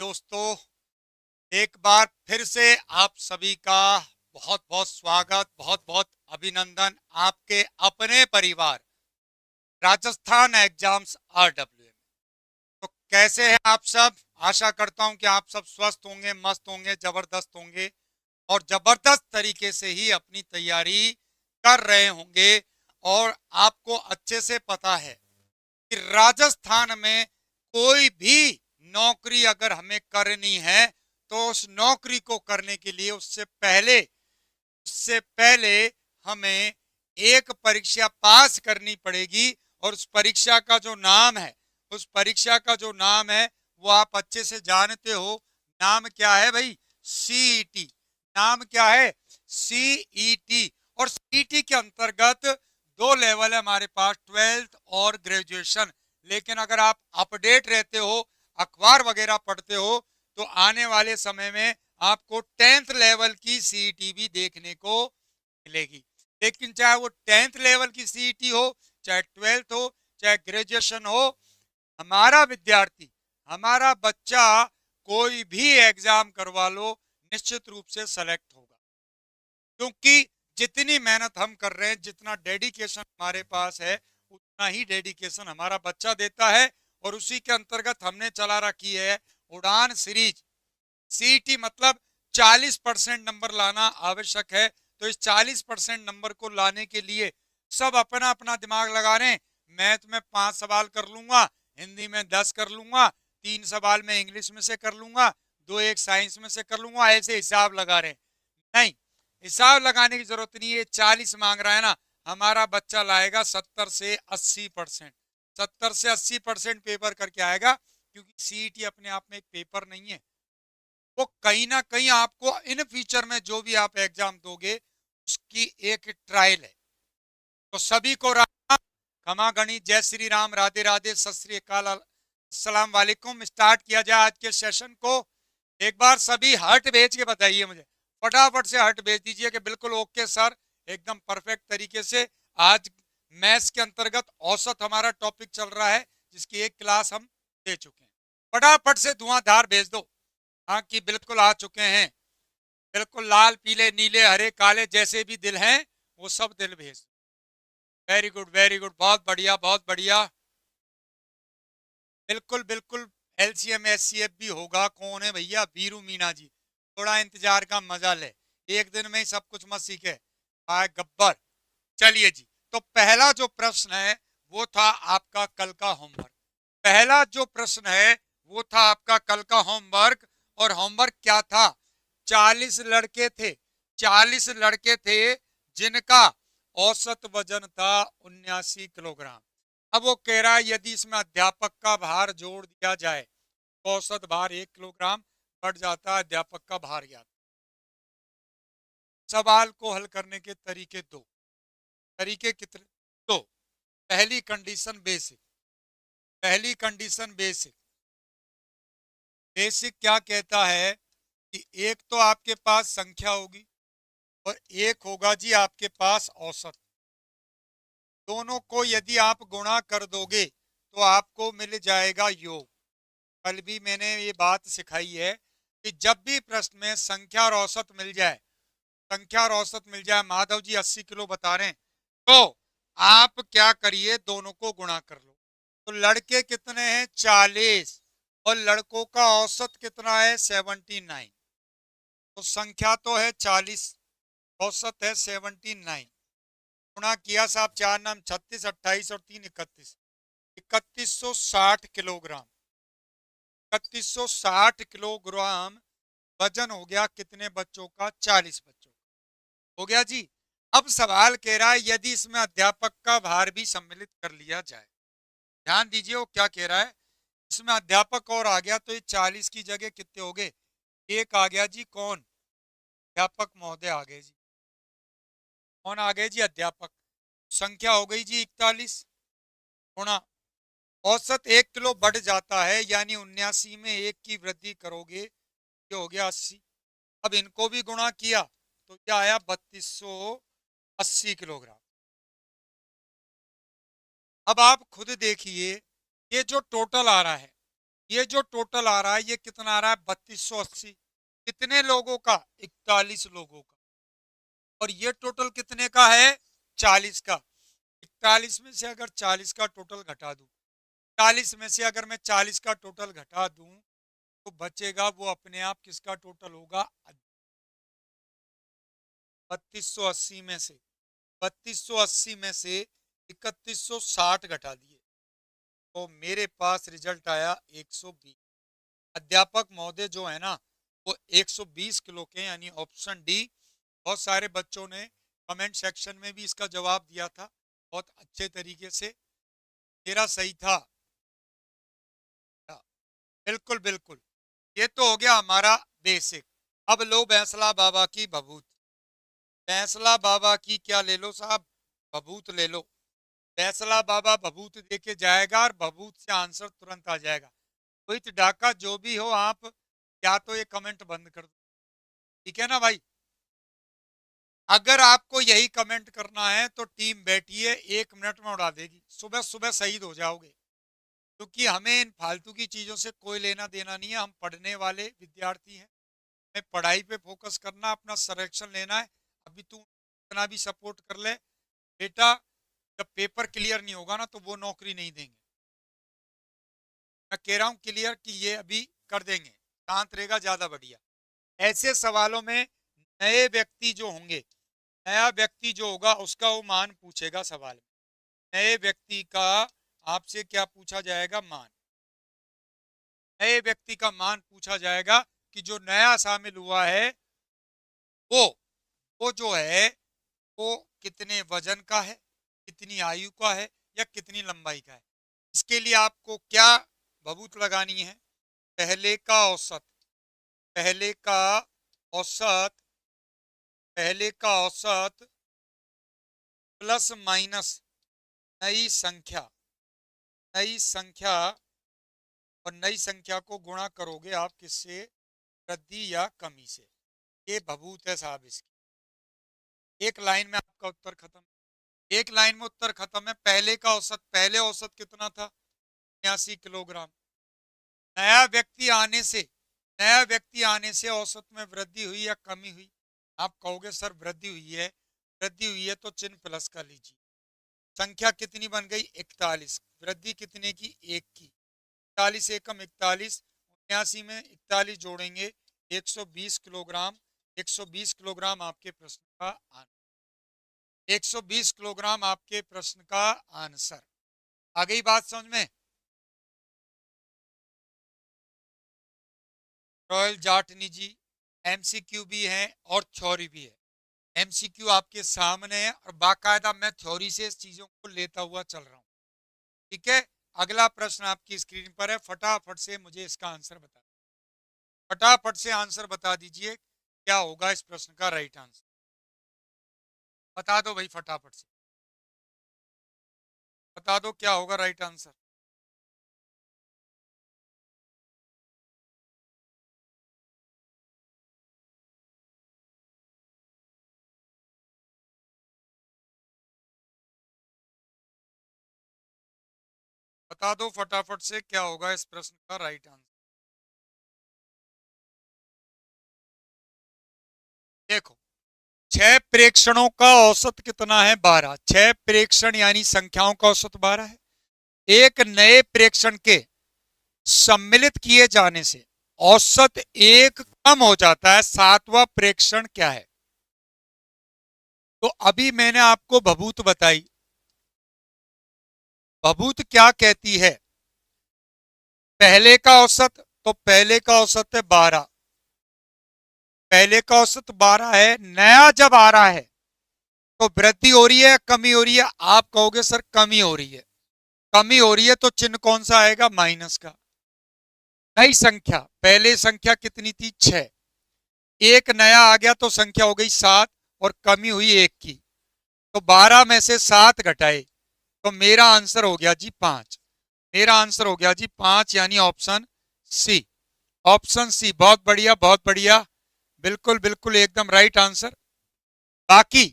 दोस्तों, एक बार फिर से आप सभी का बहुत बहुत स्वागत, बहुत बहुत अभिनंदन आपके अपने परिवार राजस्थान एग्जाम्स RWA। तो कैसे हैं आप सब? आशा करता हूं कि आप सब स्वस्थ होंगे, मस्त होंगे, जबरदस्त होंगे और जबरदस्त तरीके से ही अपनी तैयारी कर रहे होंगे। और आपको अच्छे से पता है कि राजस्थान में कोई भी नौकरी अगर हमें करनी है तो उस नौकरी को करने के लिए उससे पहले हमें एक परीक्षा पास करनी पड़ेगी। और उस परीक्षा का जो नाम है वो आप अच्छे से जानते हो। नाम क्या है भाई? सीईटी। नाम क्या है? सीईटी। और सीईटी के अंतर्गत दो लेवल है हमारे पास, 12th और ग्रेजुएशन। लेकिन अगर आप अपडेट रहते हो, अखबार वगैरह पढ़ते हो, तो आने वाले समय में आपको 10th लेवल की सीईटी भी देखने को मिलेगी। लेकिन चाहे वो 10th लेवल की सीईटी हो, चाहे 12th हो, चाहे ग्रेजुएशन हो, हमारा विद्यार्थी, हमारा बच्चा कोई भी एग्जाम करवा लो, निश्चित रूप से सेलेक्ट होगा। क्योंकि जितनी मेहनत हम कर रहे हैं, जितना डेडिकेशन हमारे पास है, उतना ही डेडिकेशन हमारा बच्चा देता है। और उसी के अंतर्गत हमने चला रखी है उड़ान सीरीज। सीईटी मतलब 40% नंबर लाना आवश्यक है। तो इस 40% नंबर को लाने के लिए सब अपना अपना दिमाग लगा रहे हैं। मैथ में 5 सवाल कर लूंगा, हिंदी में 10 कर लूंगा, 3 सवाल में इंग्लिश में से कर लूंगा, 2 एक साइंस में से कर लूंगा, ऐसे हिसाब लगा रहे हैं। नहीं, हिसाब लगाने की जरूरत नहीं है। 40 मांग रहा है ना, हमारा बच्चा लाएगा 70 से 80%। 70 से 80% पेपर करके आएगा। क्योंकि सीईटी अपने आप में एक पेपर नहीं है, वो कहीं ना कहीं आपको इन फ्यूचर में जो भी आप एग्जाम दोगे उसकी एक ट्रायल है। तो सभी को राम, खमा गणित, जय श्री राम, राधे राधे, सत श्री अकाल, अस्सलाम वालेकुम। स्टार्ट किया जाए आज के सेशन को। एक बार सभी हर्ट भेज के बताइए मुझे, फटाफट से हर्ट भेज दीजिए कि बिल्कुल ओके सर, एकदम परफेक्ट तरीके से। आज मैथ्स के अंतर्गत औसत हमारा टॉपिक चल रहा है, जिसकी एक क्लास हम दे चुके हैं। फटाफट से धुआंधार भेज दो। हाँ कि बिल्कुल आ चुके हैं। बिल्कुल लाल, पीले, नीले, हरे, काले जैसे भी दिल हैं वो सब दिल भेज। वेरी गुड, वेरी गुड, बहुत बढ़िया, बहुत बढ़िया। बिल्कुल बिल्कुल। एलसीएम एससीएफ भी होगा। कौन है भैया? बीरू मीना जी। थोड़ा इंतजार का मजा ले, एक दिन में ही सब कुछ मत सीखे आए गब्बर। चलिए जी, तो पहला जो प्रश्न है वो था आपका कल का होमवर्क। पहला जो प्रश्न है वो था आपका कल का होमवर्क। और होमवर्क क्या था? 40 लड़के थे, 40 लड़के थे जिनका औसत वजन था 79 किलोग्राम। अब वो कह रहा है यदि इसमें अध्यापक का भार जोड़ दिया जाए तो औसत भार 1 किलोग्राम बढ़ जाता है। अध्यापक का भार याद। सवाल को हल करने के तरीके दो। तरीके कितने? दो। पहली कंडीशन बेसिक। पहली कंडीशन बेसिक। बेसिक क्या कहता है कि एक तो आपके पास संख्या होगी और एक होगा जी आपके पास औसत। दोनों को यदि आप गुणा कर दोगे तो आपको मिल जाएगा योग। कल भी मैंने ये बात सिखाई है कि जब भी प्रश्न में संख्या और औसत मिल जाए, संख्या और औसत मिल जाए, माधव जी 80 किलो बता रहे हैं, तो आप क्या करिए, दोनों को गुणा कर लो। तो लड़के कितने हैं? 40। और लड़कों का औसत कितना है? 79। तो संख्या तो है 40, औसत है 79। गुणा किया साहब, 4 नाम 36, 28 और 3 31, 3160 किलोग्राम। 3160 किलोग्राम वजन हो गया कितने बच्चों का? 40 बच्चों का। हो गया जी। अब सवाल कह रहा है यदि इसमें अध्यापक का भार भी सम्मिलित कर लिया जाए। ध्यान दीजिए वो क्या कह रहा है। इसमें अध्यापक और आ गया तो ये 40 की जगह कितने हो गए? एक आ गया जी। कौन? अध्यापक महोदय आ गए जी। कौन आ गए जी? अध्यापक। संख्या हो गई जी 41 गुणा औसत 1 किलो बढ़ जाता है, यानी 79 में 1 की वृद्धि करोगे, ये हो गया 80। अब इनको भी गुणा किया तो क्या आया? 3280 किलोग्राम। अब आप खुद देखिए, ये जो टोटल आ रहा है ये जो टोटल आ रहा है ये कितना आ रहा है 3280। कितने लोगों का? 41 लोगों का। और ये टोटल कितने का है? 40 का। 41 में से अगर 40 का टोटल घटा दूं, 40 में से अगर मैं 40 का टोटल घटा दूं तो बचेगा वो अपने आप किसका टोटल होगा? 3280 में से 3280 में से 3160 घटा दिए तो मेरे पास रिजल्ट आया 120। अध्यापक महोदय जो है ना वो 120 किलो के, यानी ऑप्शन डी। बहुत सारे बच्चों ने कमेंट सेक्शन में भी इसका जवाब दिया था बहुत अच्छे तरीके से। तेरा सही था। बिल्कुल बिल्कुल। ये तो हो गया हमारा बेसिक। अब लो बैंसला बाबा की भभूत। बैंसला बाबा की क्या ले लो साहब? भभूत ले लो। बैंसला बाबा भभूत देके जाएगा और भभूत से आंसर तुरंत आ जाएगा। रोहित डाका जो भी हो आप, या तो ये कमेंट बंद कर दो, ठीक है ना भाई? अगर आपको यही कमेंट करना है तो टीम बैठिए, 1 मिनट में उड़ा देगी, सुबह सुबह शहीद हो जाओगे। क्योंकि हमें इन फालतू की चीजों से कोई लेना देना नहीं है। हम पढ़ने वाले विद्यार्थी हैं, हमें पढ़ाई पे फोकस करना, अपना संरक्षण लेना है। अभी तू इतना भी सपोर्ट कर ले बेटा, जब पेपर क्लियर नहीं होगा ना तो वो नौकरी नहीं देंगे। मैं कह रहा हूं क्लियर कि ये अभी कर देंगे, शांत रहेगा ज्यादा बढ़िया। ऐसे सवालों में नए व्यक्ति जो होंगे, नया व्यक्ति जो होगा उसका वो मान पूछेगा सवाल में। नए व्यक्ति का आपसे क्या पूछा जाएगा? मान। नए व्यक्ति का मान पूछा जाएगा कि जो नया शामिल हुआ है वो वो जो है वो कितने वजन का है, कितनी आयु का है, या कितनी लंबाई का है। इसके लिए आपको क्या भभूत लगानी है? पहले का औसत, पहले का औसत, पहले का औसत प्लस माइनस नई संख्या, नई संख्या, और नई संख्या को गुणा करोगे आप किससे? वृद्धि या कमी से। ये भभूत है साहब इसकी। एक लाइन में आपका उत्तर खत्म। एक लाइन में उत्तर खत्म है। पहले का औसत, पहले औसत कितना था? 86 किलोग्राम। नया व्यक्ति आने से, नया व्यक्ति आने से औसत में वृद्धि हुई या कमी हुई? आप कहोगे सर वृद्धि हुई है। वृद्धि हुई है तो चिन्ह प्लस का लीजिए। संख्या कितनी बन गई? 41। वृद्धि कितने की? 1 की। 41 एकम 41, 79 में 41 जोड़ेंगे 120 किलोग्राम। 120 किलोग्राम आपके प्रश्न का आंसर। 120 किलोग्राम आपके प्रश्न का आंसर। आ गई बात समझ में? रॉयल जाटनी जी, एमसीक्यू भी है और थ्योरी भी है। एमसीक्यू आपके सामने है और बाकायदा मैं थ्योरी से इस चीजों को लेता हुआ चल रहा हूं, ठीक है? अगला प्रश्न आपकी स्क्रीन पर है, फटाफट से मुझे इसका आंसर बता, फटाफट से आंसर बता दीजिए क्या होगा इस प्रश्न का राइट आंसर। बता दो भाई फटाफट से, बता दो क्या होगा राइट आंसर। बता दो फटाफट से क्या होगा इस प्रश्न का राइट आंसर। देखो, 6 प्रेक्षणों का औसत कितना है? 12। 6 प्रेक्षण यानी संख्याओं का औसत 12 है। एक नए प्रेक्षण के सम्मिलित किए जाने से औसत 1 कम हो जाता है। 7वां प्रेक्षण क्या है? तो अभी मैंने आपको भभूत बताई। भभूत क्या कहती है? पहले का औसत, तो पहले का औसत है 12। पहले का औसत 12 है। नया जब आ रहा है तो वृद्धि हो रही है, कमी हो रही है? आप कहोगे सर कमी हो रही है। कमी हो रही है तो चिन्ह कौन सा आएगा? माइनस का। नई संख्या, पहले संख्या कितनी थी? 6। एक नया आ गया तो संख्या हो गई 7 और कमी हुई 1 की। तो 12 में से 7 घटाए तो मेरा आंसर हो गया जी 5। मेरा आंसर हो गया जी 5, यानी ऑप्शन सी। ऑप्शन सी, बहुत बढ़िया बहुत बढ़िया, बिल्कुल बिल्कुल एकदम राइट आंसर। बाकी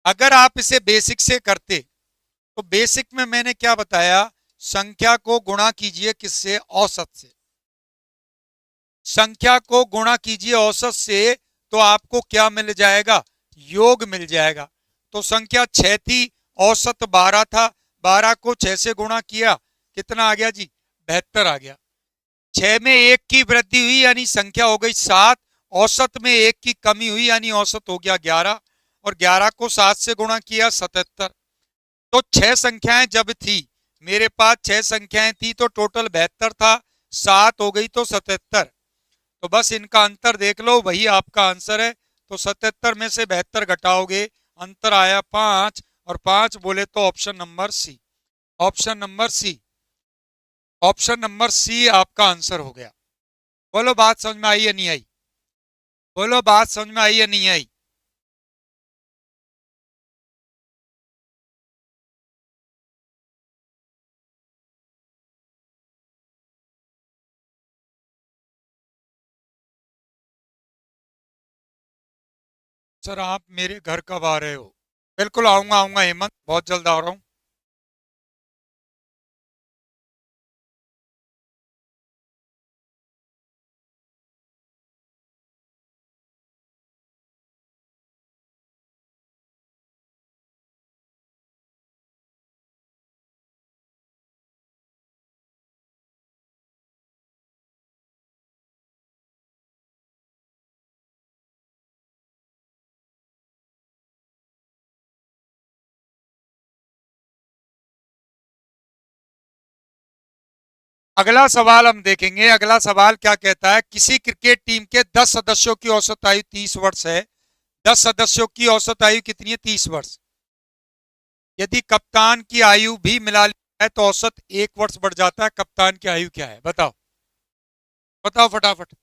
अगर आप इसे बेसिक से करते तो बेसिक में मैंने क्या बताया? संख्या को गुणा कीजिए किससे? औसत से। संख्या को गुणा कीजिए औसत से, तो आपको क्या मिल जाएगा? योग मिल जाएगा। तो संख्या 6 थी, औसत 12 था, 12 को 6 से गुणा किया, कितना आ गया जी? 72 आ गया। 6 में 1 की वृद्धि हुई यानी संख्या हो गई 7, औसत में 1 की कमी हुई यानी औसत हो गया 11, और 11 को 7 से गुणा किया 77। तो 6 संख्याएं जब थी, मेरे पास 6 संख्याएं थी तो टोटल 72 था, 7 हो गई तो 77। तो बस इनका अंतर देख लो, वही आपका आंसर है। तो 77 में से 72 घटाओगे, अंतर आया 5, और 5 बोले तो option number C. Option number C, option number C आपका आंसर हो गया। बोलो बात समझ में आई या नहीं आई? बोलो बात समझ में आई या नहीं आई? सर आप मेरे घर कब आ रहे हो? बिल्कुल आऊंगा आऊंगा हेमंत, बहुत जल्द आ रहा हूँ। अगला सवाल हम देखेंगे। अगला सवाल क्या कहता है? किसी क्रिकेट टीम के 10 सदस्यों की औसत आयु 30 वर्ष है। 10 सदस्यों की औसत आयु कितनी है? 30 वर्ष। यदि कप्तान की आयु भी मिला ली है तो औसत 1 वर्ष बढ़ जाता है। कप्तान की आयु क्या है? बताओ, बताओ फटाफट,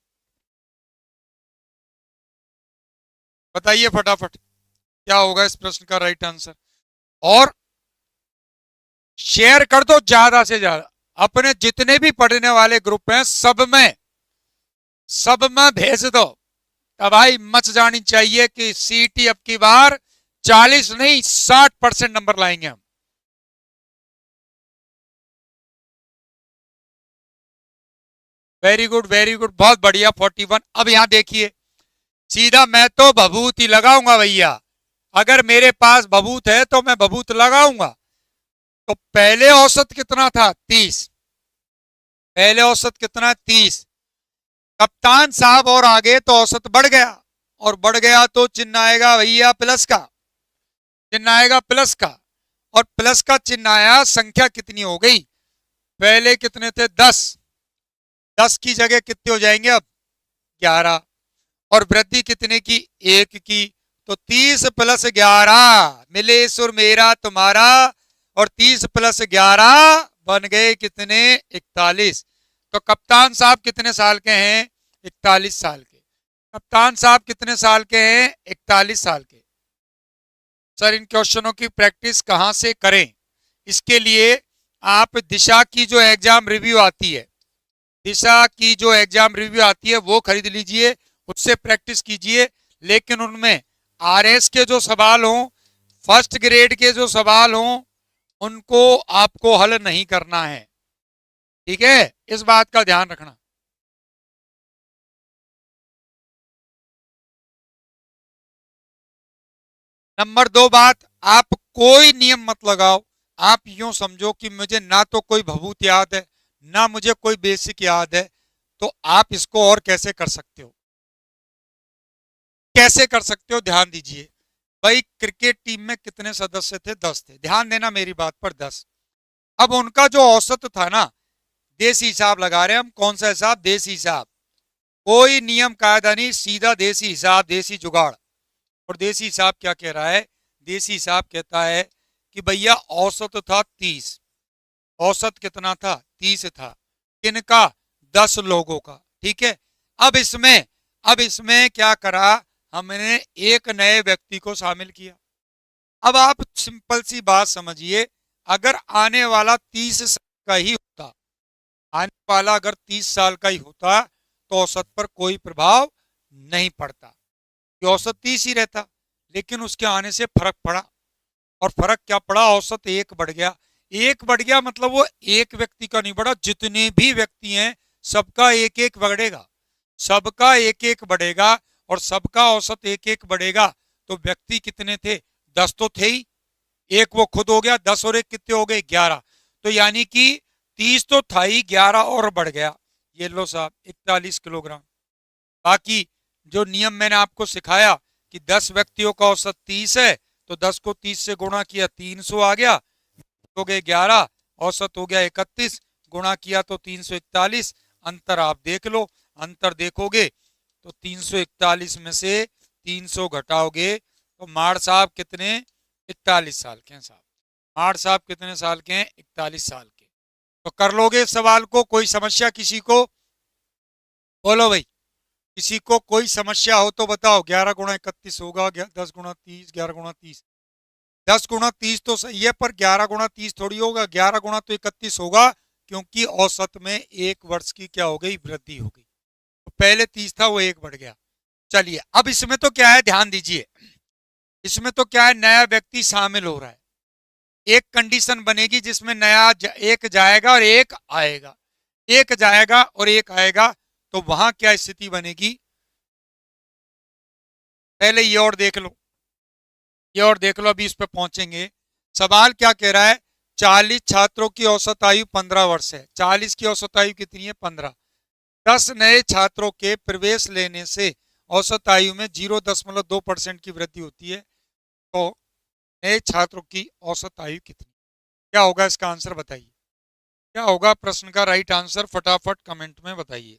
बताइए फटाफट, क्या होगा इस प्रश्न का राइट आंसर? और शेयर कर दो ज्यादा से ज्यादा, अपने जितने भी पढ़ने वाले ग्रुप हैं सब में भेज दो। तबाही मच जानी चाहिए कि सीटी अब की बार 40 नहीं 60% नंबर लाएंगे हम। वेरी गुड वेरी गुड, बहुत बढ़िया। 41। अब यहां देखिए, सीधा मैं तो भभूत ही लगाऊंगा भैया। अगर मेरे पास भभूत है तो मैं भभूत लगाऊंगा। तो पहले औसत कितना था? 30। पहले औसत कितना? 30। कप्तान साहब और आगे तो औसत बढ़ गया, और बढ़ गया तो चिन्ह आएगा भैया प्लस का, चिन्ह आएगा प्लस का, और प्लस का चिन्ह आया। संख्या कितनी हो गई? पहले कितने थे? 10। 10 की जगह कितने हो जाएंगे अब? 11। और वृद्धि कितने की? 1 की। तो 30 प्लस 11 मिले सुर मेरा तुम्हारा, और 30 प्लस 11 बन गए कितने? 41। तो कप्तान साहब कितने साल के हैं? 41 साल के। कप्तान साहब कितने साल के हैं? 41 साल के। सर इन क्वेश्चनों की प्रैक्टिस कहां से करें? इसके लिए आप दिशा की जो एग्जाम रिव्यू आती है, दिशा की जो एग्जाम रिव्यू आती है वो खरीद लीजिए, उससे प्रैक्टिस कीजिए। लेकिन उनमें आरएस के जो सवाल हों, फर्स्ट ग्रेड के जो सवाल हों, उनको आपको हल नहीं करना है। ठीक है, इस बात का ध्यान रखना। नंबर 2 बात, आप कोई नियम मत लगाओ। आप यूं समझो कि मुझे ना तो कोई भभूत याद है, ना मुझे कोई बेसिक याद है, तो आप इसको और कैसे कर सकते हो? कैसे कर सकते हो? ध्यान दीजिए भाई, क्रिकेट टीम में कितने सदस्य थे? 10 थे। ध्यान देना मेरी बात पर, 10। अब उनका जो औसत था ना, देसी हिसाब लगा रहे हैं हम। कौन सा हिसाब? देसी हिसाब। कोई नियम कायदा नहीं, सीधा देसी हिसाब, देसी जुगाड़। और देसी हिसाब क्या कह रहा है? देसी हिसाब कहता है कि भैया औसत था 30। औसत कितना था? 30 था। किनका? 10 लोगों का। ठीक है। अब इसमें अब इसमें क्या करा हमने? एक नए व्यक्ति को शामिल किया। अब आप सिंपल सी बात समझिए, अगर आने वाला 30 साल का ही होता, आने वाला अगर 30 साल का ही होता तो औसत पर कोई प्रभाव नहीं पड़ता, औसत 30 ही रहता। लेकिन उसके आने से फर्क पड़ा, और फर्क क्या पड़ा? औसत 1 बढ़ गया। एक बढ़ गया मतलब वो एक व्यक्ति का नहीं बढ़ा, जितने भी व्यक्ति हैं सबका एक एक बढ़ेगा, सबका एक एक बढ़ेगा और सबका औसत एक एक बढ़ेगा। तो व्यक्ति कितने थे? 10 तो थे ही, एक वो खुद हो गया, 10 और एक कितने हो गए? 11। तो यानी कि 30 तो था ही, 11 और बढ़ गया। ये लो साहब 41 किलोग्राम। बाकी जो नियम मैंने आपको सिखाया कि 10 व्यक्तियों का औसत 30 है, तो 10 को 30 से गुणा किया 300 आ गया, हो गए 11, औसत हो गया 31, गुणा किया तो 341। अंतर आप देख लो, अंतर देखोगे तो 341 में से 300 घटाओगे तो माड़ साहब कितने? 41 साल के हैं साहब। माड़ साहब कितने साल के हैं? 41 साल के। तो कर लोगे इस सवाल को? कोई समस्या किसी को? बोलो भाई, किसी को कोई समस्या हो तो बताओ। 11 गुणा 31 होगा, 10 गुणा 30, 11 गुणा 30, 10 गुणा 30 तो सही है, पर 11 गुणा 30 थोड़ी होगा, 11 गुणा तो 31 होगा, क्योंकि औसत में एक वर्ष की क्या हो गई? वृद्धि हो गई। तो पहले 30 था, वो एक बढ़ गया। चलिए अब इसमें तो क्या है, ध्यान दीजिए, इसमें तो क्या है, नया व्यक्ति शामिल हो रहा है। एक कंडीशन बनेगी जिसमें एक जाएगा और एक आएगा, एक जाएगा और एक आएगा, तो वहां क्या स्थिति बनेगी? पहले ये और देख लो, ये और देख लो, अभी इस पे पहुंचेंगे। सवाल क्या कह रहा है? 40 छात्रों की औसत आयु 15 वर्ष है। 40 की औसत आयु कितनी है? 15। 10 नए छात्रों के प्रवेश लेने से औसत आयु में 0.2% की वृद्धि होती है। तो नए छात्रों की औसत आयु कितनी? क्या होगा इसका आंसर बताइए? क्या होगा प्रश्न का राइट आंसर? फटाफट कमेंट में बताइए।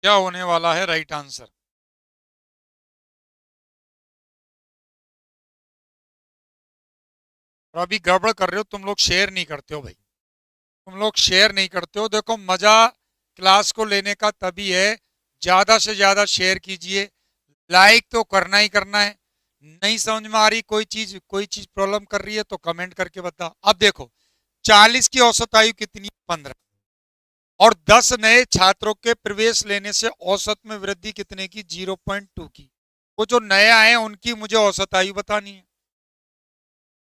क्या होने वाला है राइट आंसर? और अभी गड़बड़ कर रहे हो तुम लोग, शेयर नहीं करते हो भाई, तुम लोग शेयर नहीं करते हो। देखो मजा क्लास को लेने का तभी है, ज्यादा से ज्यादा शेयर कीजिए, लाइक तो करना ही करना है। नहीं समझ में आ रही कोई चीज प्रॉब्लम कर रही है तो कमेंट करके बताओ। अब देखो 40 की औसत आयु कितनी है? 15। और 10 नए छात्रों के प्रवेश लेने से औसत में वृद्धि कितने की? 0.2 की। वो जो नए आए हैं उनकी मुझे औसत आयु बतानी है।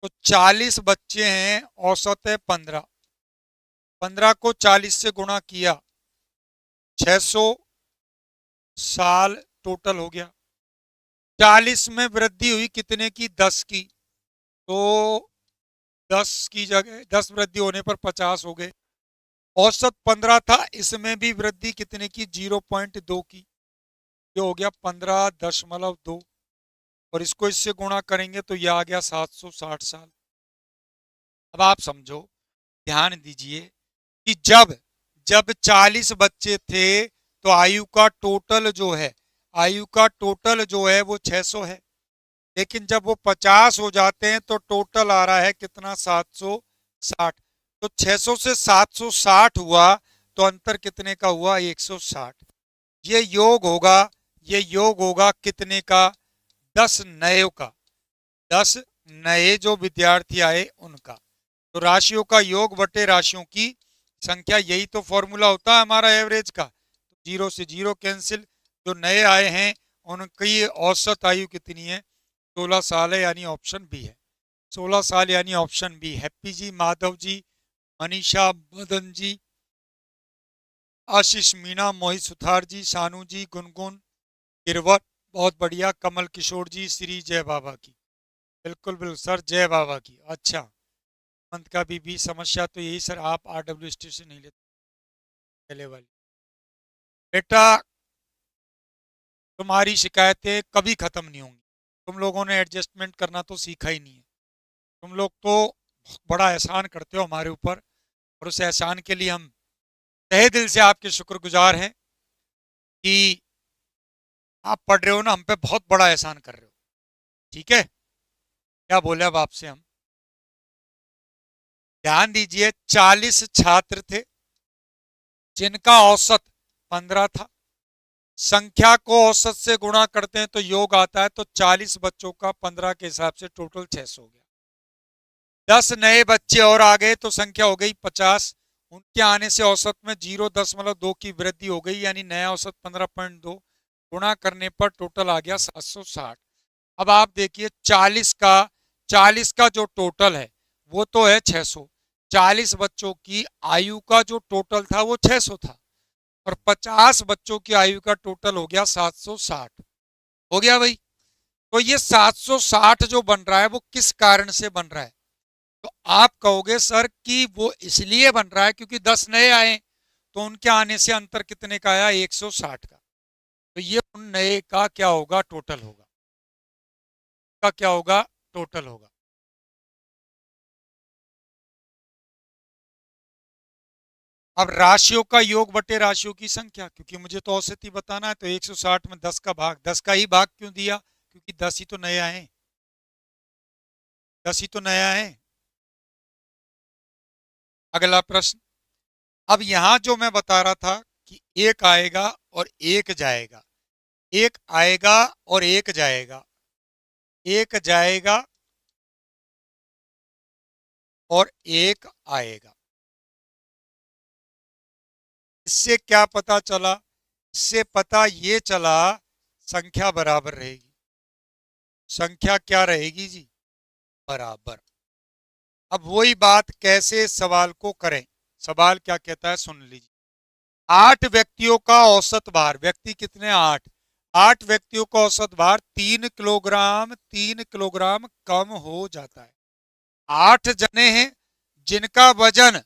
तो 40 बच्चे हैं, औसत है 15, 15 को 40 से गुणा किया, 600 साल टोटल हो गया। 40 में वृद्धि हुई कितने की? 10 की। तो 10 की जगह 10 वृद्धि होने पर 50 हो गए। औसत 15 था, इसमें भी वृद्धि कितने की? 0.2 की। ये हो गया 15.2, और इसको इससे गुणा करेंगे तो ये आ गया 760 साल। अब आप समझो, ध्यान दीजिए कि जब जब 40 बच्चे थे तो आयु का टोटल जो है, आयु का टोटल जो है वो 600 है, लेकिन जब वो 50 हो जाते हैं तो टोटल आ रहा है कितना? 760। तो 600 से 760 हुआ, तो अंतर कितने का हुआ? 160। ये योग होगा, ये योग होगा कितने का? 10 नए का, 10 नए जो विद्यार्थी आए उनका। तो राशियों का योग बटे राशियों की संख्या, यही तो फॉर्मूला होता है हमारा एवरेज का। तो 0 से 0 कैंसिल। जो नए आए हैं उनकी औसत आयु कितनी है? 16 साल है, यानी ऑप्शन बी है। 16 साल यानी ऑप्शन बी। हैप्पी जी, माधव जी, मनीषा, मदन जी, आशीष, मीना, मोहित, सुथार जी, सानू जी, गुनगुन, गिरवर, बहुत बढ़िया। कमल किशोर जी, श्री जय बाबा की। बिल्कुल बिल्कुल सर, जय बाबा की। अच्छा, मंथ का भी समस्या तो यही सर, आप RW स्टेशन नहीं लेते पहले वाली। बेटा तुम्हारी शिकायतें कभी खत्म नहीं होंगी, तुम लोगों ने एडजस्टमेंट करना तो सीखा ही नहीं है। तुम लोग तो बड़ा एहसान करते हो हमारे ऊपर, और उस एहसान के लिए हम तहे दिल से आपके शुक्रगुजार हैं कि आप पढ़ रहे हो ना, हम पे बहुत बड़ा एहसान कर रहे हो। ठीक है, क्या बोले अब आपसे हम। ध्यान दीजिए, 40 छात्र थे जिनका औसत 15 था। संख्या को औसत से गुणा करते हैं तो योग आता है, तो 40 बच्चों का 15 के हिसाब से टोटल 600 हो गया। 10 नए बच्चे और आ गए तो संख्या हो गई 50। उनके आने से औसत में 0.2 की वृद्धि हो गई, यानी नया औसत 15.2, गुणा करने पर टोटल आ गया 760। अब आप देखिए 40 का जो टोटल है वो तो है 600। 40 बच्चों की आयु का जो टोटल था वो 600 था, और 50 बच्चों की आयु का टोटल हो गया 760। हो गया भाई। तो ये 760 जो बन रहा है वो किस कारण से बन रहा है? तो आप कहोगे सर कि वो इसलिए बन रहा है क्योंकि 10 नए आए, तो उनके आने से अंतर कितने का आया? 160 का। तो ये उन नए का क्या होगा? टोटल होगा। का क्या होगा? टोटल होगा। अब राशियों का योग बटे राशियों की संख्या, क्योंकि मुझे तो औसत ही बताना है, तो 160 में 10 का भाग, 10 का ही भाग क्यों दिया? क्योंकि 10 ही तो नया है, 10 ही तो नया है। अगला प्रश्न। अब यहां जो मैं बता रहा था कि एक आएगा और एक जाएगा, एक आएगा और एक जाएगा, एक जाएगा और एक आएगा। इससे क्या पता चला? इससे पता ये चला संख्या बराबर रहेगी। संख्या क्या रहेगी जी? बराबर। अब वही बात कैसे सवाल को करें। सवाल क्या कहता है सुन लीजिए। 8 व्यक्तियों का औसत भार, व्यक्ति कितने? 8। 8 व्यक्तियों का औसत भार 3 किलोग्राम, 3 किलोग्राम कम हो जाता है। 8 जने हैं जिनका वजन,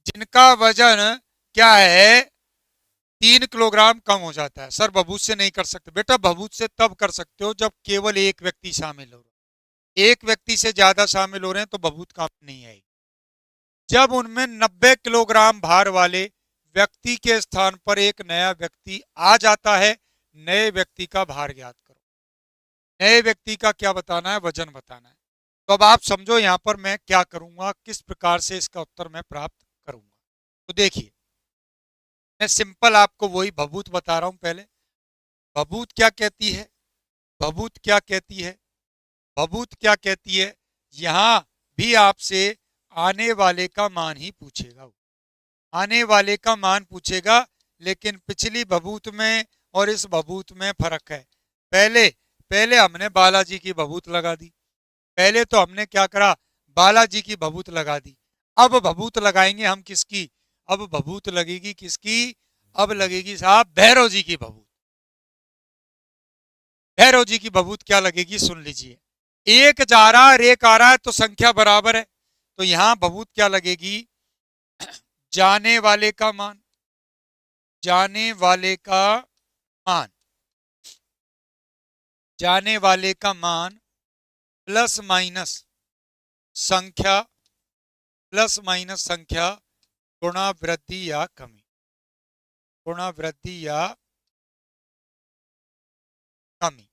जिनका वजन क्या है? 3 किलोग्राम कम हो जाता है। सर भभूत से नहीं कर सकते। बेटा भभूत से तब कर सकते हो जब केवल एक व्यक्ति शामिल हो। एक व्यक्ति से ज्यादा शामिल हो रहे हैं तो भभूत काम नहीं आएगी। जब उनमें 90 किलोग्राम भार वाले व्यक्ति के स्थान पर एक नया व्यक्ति आ जाता है, नए व्यक्ति का भार ज्ञात करो। नए व्यक्ति का क्या बताना है? वजन बताना है। तो अब आप समझो यहां पर मैं क्या करूंगा, किस प्रकार से इसका उत्तर मैं प्राप्त करूंगा। तो देखिए, मैं सिंपल आपको वही भभूत बता रहा हूं पहले। भभूत क्या कहती है? भभूत क्या कहती है? भभूत क्या कहती है? यहां भी आपसे आने वाले का मान ही पूछेगा, आने वाले का मान पूछेगा। लेकिन पिछली भभूत में और इस भभूत में फर्क है। पहले पहले हमने बालाजी की भभूत लगा दी। पहले तो हमने क्या करा? बालाजी की भभूत लगा दी। अब भभूत लगाएंगे हम किसकी? अब भभूत लगेगी किसकी? अब लगेगी साहब भैरव जी की भभूत। भैरव जी की भभूत क्या लगेगी सुन लीजिए। एक जा रहा है और एक आ रहा है तो संख्या बराबर है, तो यहां भभूत क्या लगेगी? जाने वाले का मान, जाने वाले का मान, जाने वाले का मान प्लस माइनस संख्या, प्लस माइनस संख्या गुणा वृद्धि या कमी, गुणा वृद्धि या कमी।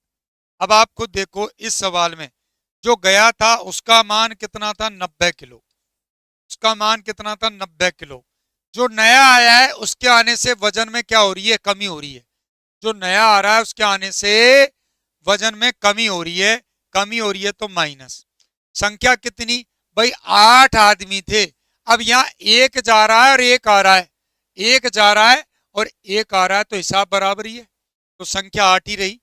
अब आप खुद देखो इस सवाल में जो गया था उसका मान कितना था? 90 किलो। उसका मान कितना था? 90 किलो। जो नया आया है उसके आने से वजन में क्या हो रही है? कमी हो रही है। जो नया आ रहा है उसके आने से वजन में कमी हो रही है। कमी हो रही है तो माइनस। संख्या कितनी? भाई 8 आदमी थे। अब यहाँ एक जा रहा है और एक आ रहा है, एक जा रहा है और एक आ रहा है, तो हिसाब बराबर ही है, तो संख्या 8 ही रही।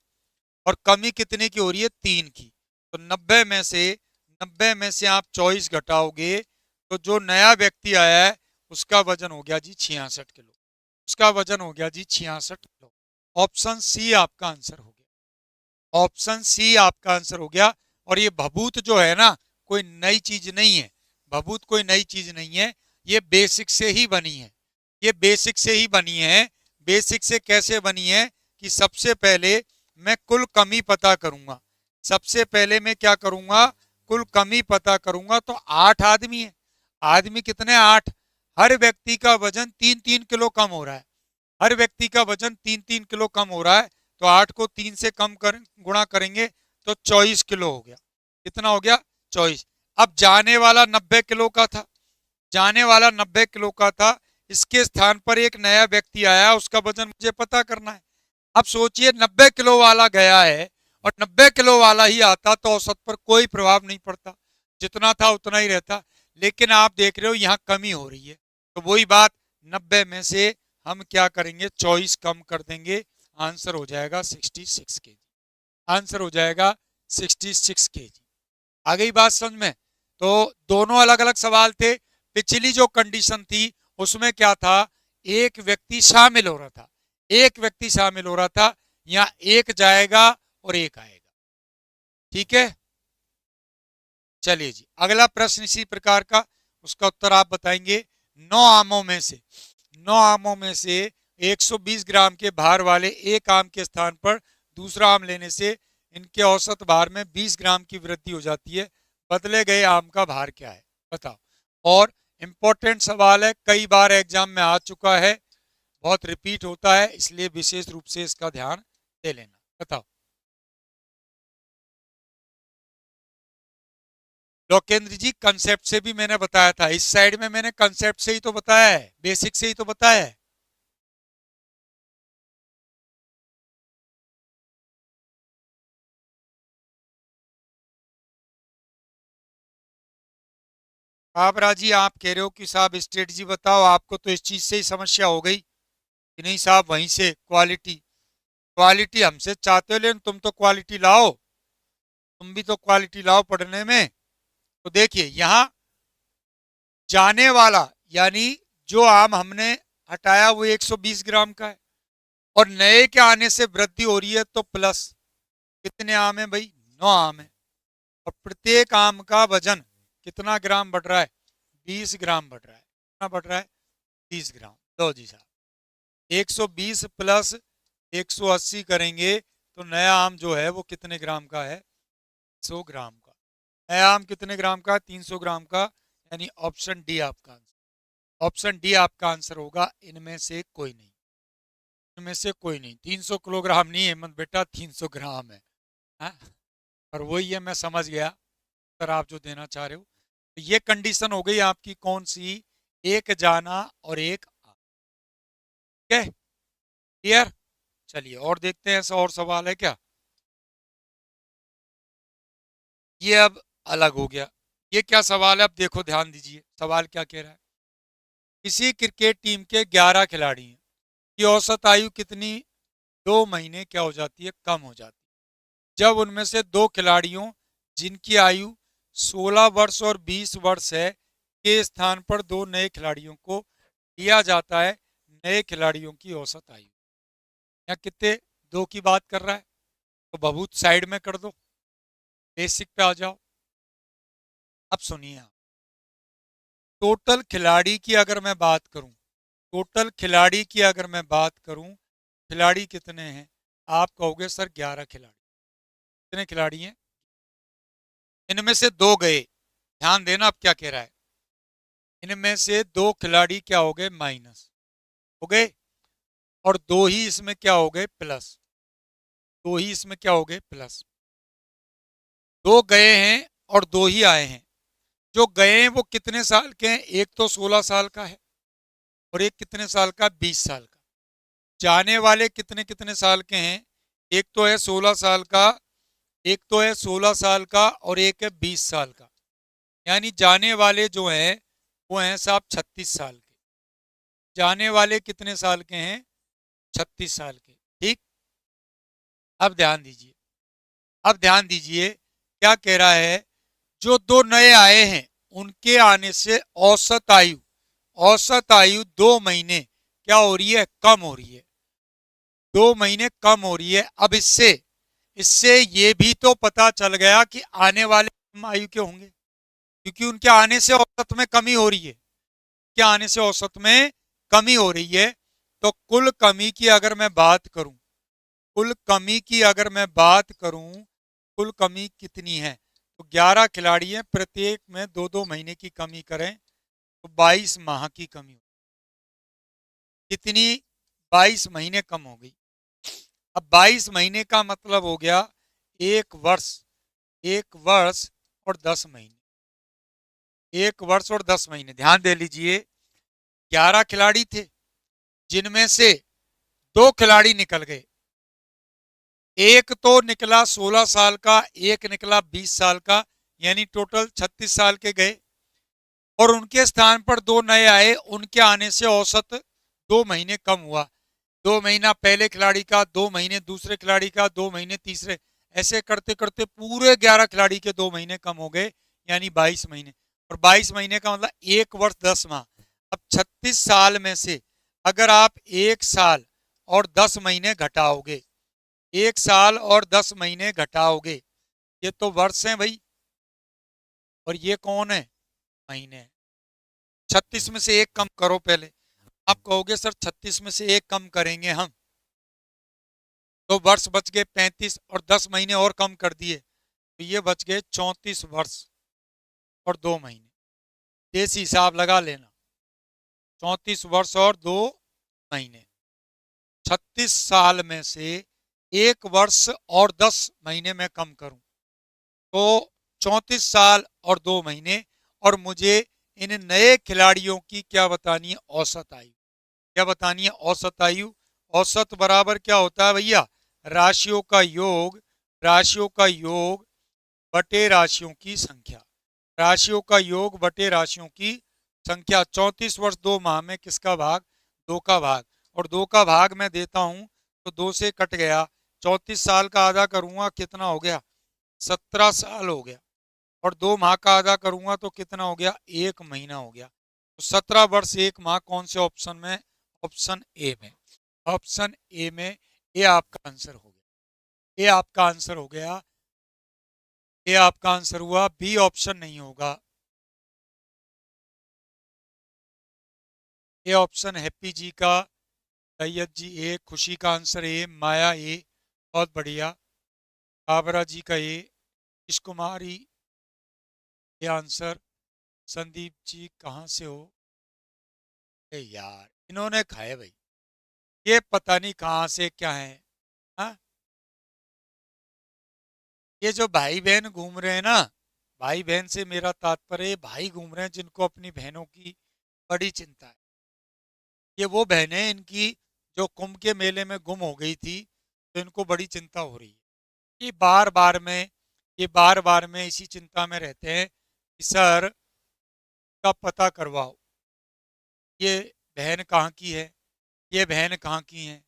और कमी कितने की हो रही है? 3 की। तो 90 में से आप 24 घटाओगे तो जो नया व्यक्ति आया है उसका वजन हो गया जी 66 किलो। उसका वजन हो गया जी 66 किलो। ऑप्शन सी आपका आंसर हो गया। ऑप्शन सी आपका आंसर हो गया। और ये भभूत जो है ना, कोई नई चीज नहीं है। भभूत कोई नई चीज नहीं है, ये बेसिक से ही बनी है। ये बेसिक से ही बनी है। बेसिक से कैसे बनी है कि सबसे पहले मैं कुल कमी पता करूंगा। सबसे पहले मैं क्या करूंगा? कुल कमी पता करूंगा। तो 8 आदमी है। आदमी कितने? 8। हर व्यक्ति का वजन 3-3 किलो कम हो रहा है। हर व्यक्ति का वजन 3-3 किलो कम हो रहा है। तो 8 को 3 से कम कर गुणा करेंगे तो 24 किलो हो गया। कितना हो गया? 24। अब जाने वाला 90 किलो का था, जाने वाला 90 किलो का था। इसके स्थान पर एक नया व्यक्ति आया, उसका वजन मुझे पता करना है। अब सोचिए 90 किलो वाला गया है और 90 किलो वाला ही आता तो औसत पर कोई प्रभाव नहीं पड़ता, जितना था उतना ही रहता। लेकिन आप देख रहे हो यहाँ कमी हो रही है, तो वही बात 90 में से हम क्या करेंगे? 24 कम कर देंगे। आंसर हो जाएगा 66 केजी। आंसर हो जाएगा 66 kg। आ गई बात समझ में? तो दोनों अलग अलग सवाल थे। पिछली जो कंडीशन थी उसमें क्या था, एक व्यक्ति शामिल हो रहा था, एक व्यक्ति शामिल हो रहा था, यहाँ एक जाएगा और एक आएगा। ठीक है, चलिए जी अगला प्रश्न इसी प्रकार का, उसका उत्तर आप बताएंगे। 9 आमों में से 120 ग्राम के भार वाले एक आम के स्थान पर दूसरा आम लेने से इनके औसत भार में 20 ग्राम की वृद्धि हो जाती है। बदले गए आम का भार क्या है, बताओ। और इंपॉर्टेंट सवाल है, कई बार एग्जाम में आ चुका है, बहुत रिपीट होता है, इसलिए विशेष रूप से इसका ध्यान दे लेना। बताओ। लोकेंद्र जी कंसेप्ट से भी मैंने बताया था, इस साइड में मैंने कंसेप्ट से ही तो बताया है, बेसिक से ही तो बताया है। आप राजी, आप कह रहे हो कि साहब स्ट्रेटजी बताओ, आपको तो इस चीज से ही समस्या हो गई कि नहीं साहब, वहीं से क्वालिटी, क्वालिटी हमसे चाहते हो, लेकिन तुम तो क्वालिटी लाओ, तुम भी तो क्वालिटी लाओ पढ़ने में। तो देखिए यहाँ जाने वाला यानी जो आम हमने हटाया वो 120 ग्राम का है, और नए के आने से वृद्धि हो रही है, तो प्लस कितने आम है भाई, 9 आम है, और प्रत्येक आम का वजन कितना ग्राम बढ़ रहा है, 20 ग्राम बढ़ रहा है। कितना बढ़ रहा है, 20 ग्राम। लो जी साहब 120 प्लस 180 करेंगे तो नया आम जो है वो कितने ग्राम का है, 100 ग्राम का। नया आम कितने ग्राम का, 300 ग्राम का, यानी ऑप्शन डी आपका आंसर। ऑप्शन डी आपका आंसर होगा, इनमें से कोई नहीं, इनमें से कोई नहीं। 300 किलोग्राम नहीं है हेमंत बेटा, 300 ग्राम है। हाँ? और वही है, मैं समझ गया सर आप जो देना चाह रहे हो। तो ये कंडीशन हो गई आपकी कौन सी, एक जाना और एक आना। ठीक है, क्लियर। चलिए और देखते हैं, ऐसा और सवाल है क्या। ये अब अलग हो गया, ये क्या सवाल है, अब देखो ध्यान दीजिए सवाल क्या कह रहा है। किसी क्रिकेट टीम के 11 खिलाड़ी हैं, की औसत आयु कितनी 2 महीने क्या हो जाती है, कम हो जाती है, जब उनमें से 2 खिलाड़ियों जिनकी आयु 16 वर्ष और 20 वर्ष है के स्थान पर 2 नए खिलाड़ियों को लिया जाता है, नए खिलाड़ियों की औसत आयु। यहाँ कितने, 2 की बात कर रहा है, तो बहुत साइड में कर दो, बेसिक पे आ जाओ। अब सुनिए आप, टोटल खिलाड़ी की अगर मैं बात करूं, टोटल खिलाड़ी की अगर मैं बात करूं, खिलाड़ी कितने हैं, आप कहोगे सर 11 खिलाड़ी। कितने खिलाड़ी हैं, इनमें से 2 गए, ध्यान देना अब क्या कह रहा है, इनमें से 2 खिलाड़ी क्या हो गए, माइनस हो गए, और 2 ही इसमें क्या हो गए, प्लस, 2 ही इसमें क्या हो गए, प्लस। 2 गए हैं और 2 ही आए हैं। जो गए हैं वो कितने साल के हैं, एक तो 16 साल का है और एक कितने साल का, 20 साल का। जाने वाले कितने कितने साल के हैं, एक तो है 16 साल का, एक तो है 16 साल का, और एक है 20 साल का। यानी जाने वाले जो हैं वो हैं साहब 36 साल के। जाने वाले कितने साल के हैं, 36 साल के। ठीक, अब ध्यान दीजिए, अब ध्यान दीजिए क्या कह रहा है, जो 2 नए आए हैं उनके आने से औसत आयु, औसत आयु 2 महीने क्या हो रही है, कम हो रही है, 2 महीने कम हो रही है। अब इससे इससे ये भी तो पता चल गया कि आने वाले कम आयु के होंगे, क्योंकि उनके आने से औसत में कमी हो रही है, क्या आने से औसत में कमी हो रही है। तो कुल कमी की अगर मैं बात करूं, कुल कमी की अगर मैं बात करूं, कुल कमी कितनी है, तो 11 खिलाड़ी हैं, प्रत्येक में 2-2 महीने की कमी करें तो 22 माह की कमी हो, कितनी, 22 महीने कम हो गई। अब 22 महीने का मतलब हो गया 1 वर्ष, 1 वर्ष और 10 महीने, 1 वर्ष और 10 महीने। ध्यान दे लीजिए, 11 खिलाड़ी थे जिनमें से 2 खिलाड़ी निकल गए, एक तो निकला 16 साल का, एक निकला 20 साल का, यानी टोटल 36 साल के गए, और उनके स्थान पर 2 नए आए, उनके आने से औसत 2 महीने कम हुआ। 2 महीना पहले खिलाड़ी का, 2 महीने दूसरे खिलाड़ी का, 2 महीने तीसरे, ऐसे करते करते पूरे 11 खिलाड़ी के 2 महीने कम हो गए, यानी 22 महीने। और 22 महीने का मतलब 1 वर्ष 10 माह। अब 36 साल में से अगर आप 1 साल और 10 महीने घटाओगे, 1 साल और 10 महीने घटाओगे, ये तो वर्ष हैं भाई, और ये कौन है? महीने हैं। 36 में से 1 कम करो पहले। आप कहोगे सर 36 में से 1 कम करेंगे हम, तो वर्ष बच गए 35, और 10 महीने और कम कर दिए तो ये बच गए 34 वर्ष और 2 महीने। देसी हिसाब लगा लेना, 34 वर्ष और 2 महीने। 36 साल में से 1 वर्ष और 10 महीने में कम करूं तो 34 साल और 2 महीने, और मुझे इन नए खिलाड़ियों की क्या बतानी है? औसत आयु। क्या बतानी है? औसत आयु। औसत बराबर क्या होता है भैया? राशियों का योग, राशियों का योग बटे राशियों की संख्या। राशियों का योग बटे राशियों की संख्या। 34 वर्ष 2 माह में किसका भाग? 2 का भाग। और 2 का भाग मैं देता हूं तो 2 से कट गया। 34 साल का आधा करूंगा, कितना हो गया? 17 साल हो गया। और 2 माह का आधा करूंगा तो कितना हो गया? 1 महीना हो गया। तो 17 वर्ष 1 माह कौन से ऑप्शन में? ऑप्शन ए में। ऑप्शन ए में। ये आपका आंसर हो गया। ये आपका आंसर हो गया। ये आपका आंसर हुआ। बी ऑप्शन नहीं होगा। ये ऑप्शन हैप्पी जी का, सैयद जी ए, खुशी का आंसर ए, माया ए, बहुत बढ़िया, काबरा जी का ए, इश कुमारी ये आंसर, संदीप जी कहाँ से हो? ए यार इन्होंने खाए भाई, ये पता नहीं कहाँ से क्या है। हाँ, ये जो भाई बहन घूम रहे हैं ना, भाई बहन से मेरा तात्पर्य भाई घूम रहे हैं जिनको अपनी बहनों की बड़ी चिंता है। ये वो बहनें इनकी जो कुंभ के मेले में गुम हो गई थी, तो इनको बड़ी चिंता हो रही है। ये बार बार में ये बार बार में इसी चिंता में रहते हैं कि सर का पता करवाओ, ये बहन कहाँ की है, ये बहन कहाँ की है।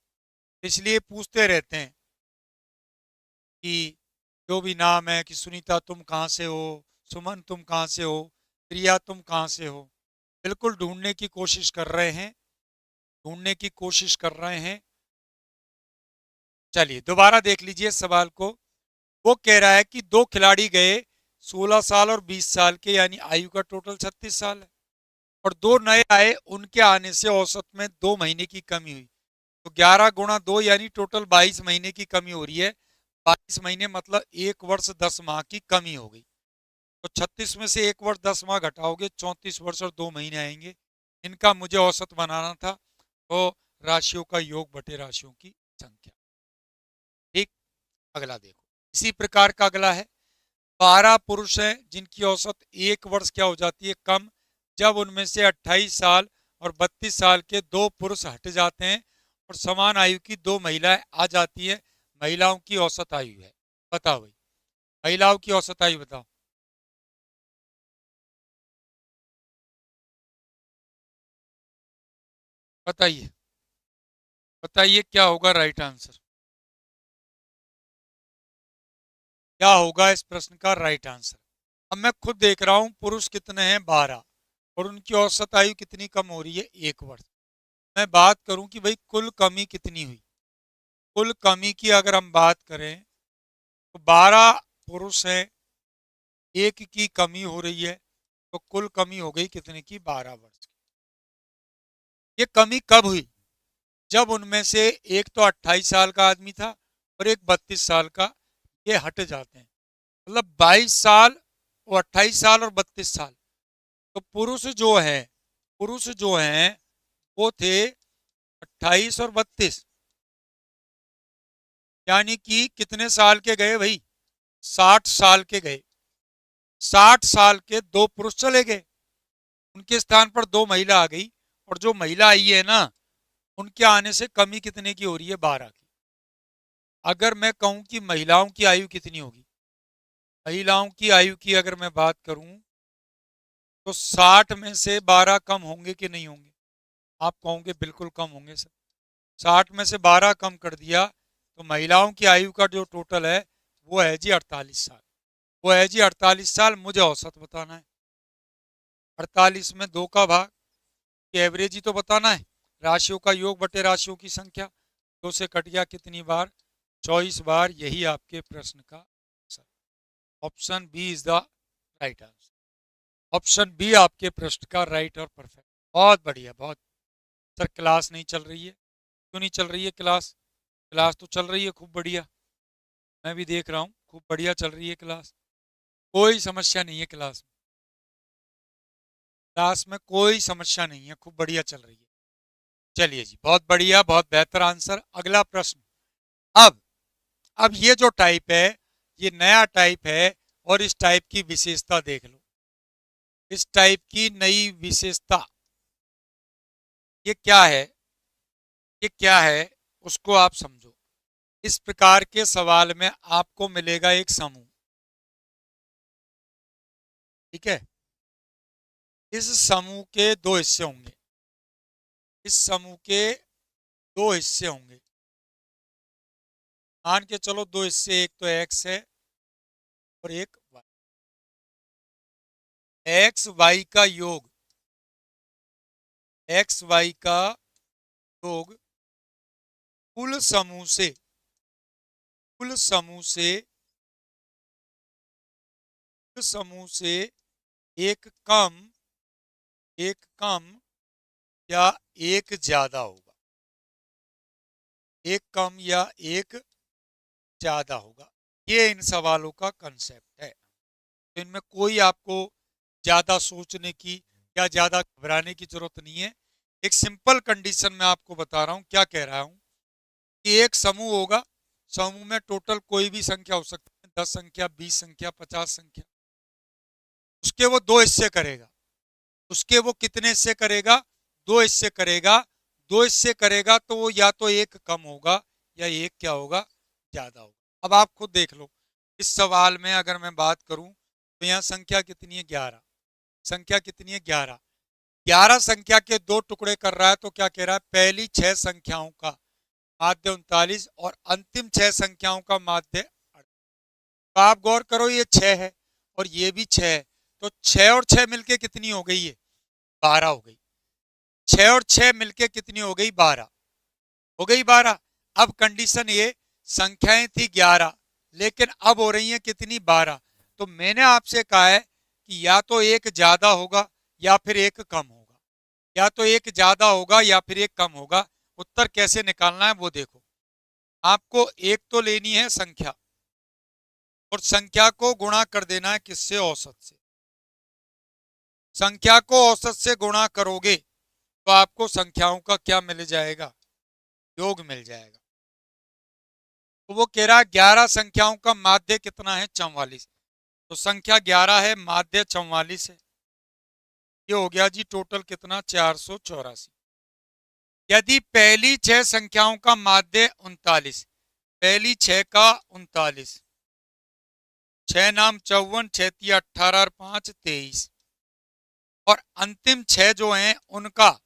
इसलिए पूछते रहते हैं कि जो भी नाम है कि सुनीता तुम कहाँ से हो, सुमन तुम कहाँ से हो, प्रिया तुम कहाँ से हो। बिल्कुल ढूंढने की कोशिश कर रहे हैं, ढूंढने की कोशिश कर रहे हैं। चलिए दोबारा देख लीजिए सवाल को। वो कह रहा है कि 2 खिलाड़ी गए 16 साल और 20 साल के, यानी आयु का टोटल 36 साल है, और 2 नए आए, उनके आने से औसत में 2 महीने की कमी हुई। तो 11 गुणा 2 यानी टोटल 22 महीने की कमी हो रही है। 22 महीने मतलब 1 वर्ष 10 माह की कमी हो गई। तो 36 में से 1 वर्ष 10 माह घटाओगे, 34 वर्ष और 2 महीने आएंगे। इनका मुझे औसत बनाना था, तो राशियों का योग बटे राशियों की संख्या। ठीक, अगला देखो। इसी प्रकार का अगला है, 12 पुरुष हैं जिनकी औसत 1 वर्ष क्या हो जाती है? कम, जब उनमें से 28 साल और 32 साल के 2 पुरुष हट जाते हैं और समान आयु की 2 महिलाएं आ जाती है। महिलाओं की औसत आयु है। बताओ भाई, महिलाओं की औसत आयु बताओ। बताइए, बताइए क्या होगा राइट आंसर? क्या होगा इस प्रश्न का राइट आंसर? अब मैं खुद देख रहा हूं पुरुष कितने हैं? 12, और उनकी औसत आयु कितनी कम हो रही है? 1 वर्ष। मैं बात करूं कि भाई कुल कमी कितनी हुई, कुल कमी की अगर हम बात करें तो 12 पुरुष हैं, 1 की कमी हो रही है, तो कुल कमी हो गई कितने की? 12 वर्ष की। ये कमी कब हुई? जब उनमें से एक तो 28 साल का आदमी था और एक 32 साल का, ये हट जाते हैं। मतलब 22 साल, वो 28 साल और 32 साल। तो पुरुष जो हैं वो थे 28 और 32, यानी कि कितने साल के गए भाई? 60 साल के गए। 60 साल के 2 पुरुष चले गए, उनके स्थान पर 2 महिला आ गई, और जो महिला आई है ना, उनके आने से कमी कितने की हो रही है? 12 की। अगर मैं कहूं कि महिलाओं की आयु कितनी होगी, महिलाओं की आयु की अगर मैं बात करूं तो 60 में से 12 कम होंगे कि नहीं होंगे? आप कहोगे बिल्कुल कम होंगे सर। 60 में से 12 कम कर दिया तो महिलाओं की आयु का जो टोटल है वो है जी 48 साल। वो है जी 48 साल। मुझे औसत बताना है। 48 में 2 का भाग, एवरेज ही तो बताना है। राशियों का योग बटे राशियों की संख्या, 2 से कट गया कितनी बार? 24 बार। यही आपके प्रश्न का answer. Option B is the right answer. Option B आपके प्रश्न का राइट और परफेक्ट। बहुत बढ़िया, बहुत। सर क्लास नहीं चल रही है? क्यों नहीं चल रही है क्लास? क्लास तो चल रही है खूब बढ़िया, मैं भी देख रहा हूँ खूब बढ़िया चल रही है क्लास। कोई समस्या नहीं है क्लास में। क्लास में कोई समस्या नहीं है, खूब बढ़िया चल रही है। चलिए जी, बहुत बढ़िया, बहुत बेहतर आंसर। अगला प्रश्न। अब अब ये जो टाइप है, ये नया टाइप है, और इस टाइप की विशेषता देख लो। इस टाइप की नई विशेषता ये क्या है? ये क्या है उसको आप समझो। इस प्रकार के सवाल में आपको मिलेगा एक समूह, ठीक है? इस समूह के 2 हिस्से होंगे। इस समूह के 2 हिस्से होंगे। मान के चलो 2 हिस्से, एक तो एक्स है और एक वाई। एक्स वाई का योग, एक्स वाई का योग कुल समूह से, कुल समूह से, कुल समूह से एक कम, एक कम या एक ज्यादा होगा। एक कम या एक ज्यादा होगा। ये इन सवालों का कंसेप्ट है। तो इनमें कोई आपको ज्यादा सोचने की या ज्यादा घबराने की जरूरत नहीं है। एक सिंपल कंडीशन में आपको बता रहा हूं। क्या कह रहा हूं कि एक समूह होगा, समूह में टोटल कोई भी संख्या हो सकती है, 10 संख्या, 20 संख्या, 50 संख्या। उसके वो 2 हिस्से करेगा। उसके वो कितने हिस्से करेगा? 2 हिस्से करेगा। 2 हिस्से करेगा तो वो या तो एक कम होगा या एक क्या होगा? ज्यादा होगा। अब आप खुद देख लो। इस सवाल में अगर मैं बात करूं तो यहाँ संख्या कितनी है? 11। संख्या कितनी है? 11। 11 संख्या के 2 टुकड़े कर रहा है तो क्या कह रहा है? पहली 6 संख्याओं का माध्य 39 और अंतिम 6 संख्याओं का माध्य 38। तो आप गौर करो, ये 6 है और ये भी 6 है, तो 6 और 6 मिलके कितनी हो गई? है 12 हो गई। 6 और 6 मिलके कितनी हो गई? 12 हो गई। 12। अब कंडीशन ये, संख्याएं थी 11 लेकिन अब हो रही हैं कितनी? 12। तो मैंने आपसे कहा है कि या तो एक ज्यादा होगा या फिर एक कम होगा, या तो एक ज्यादा होगा या फिर एक कम होगा। उत्तर कैसे निकालना है वो देखो। आपको एक तो लेनी है संख्या, और संख्या को गुणा कर देना है किससे? औसत से। संख्या को औसत से गुणा करोगे तो आपको संख्याओं का क्या मिल जाएगा? योग मिल जाएगा। तो वो कह रहा है 11 संख्याओं का माध्य कितना है? 44। तो संख्या 11 है, माध्य 44 है। ये हो गया जी टोटल कितना? 484। यदि पहली 6 संख्याओं का माध्य 39, पहली 6 का 39, 6 नाम 54, 6 तिया 18 और 5 23, और अंतिम 6 जो हैं उनका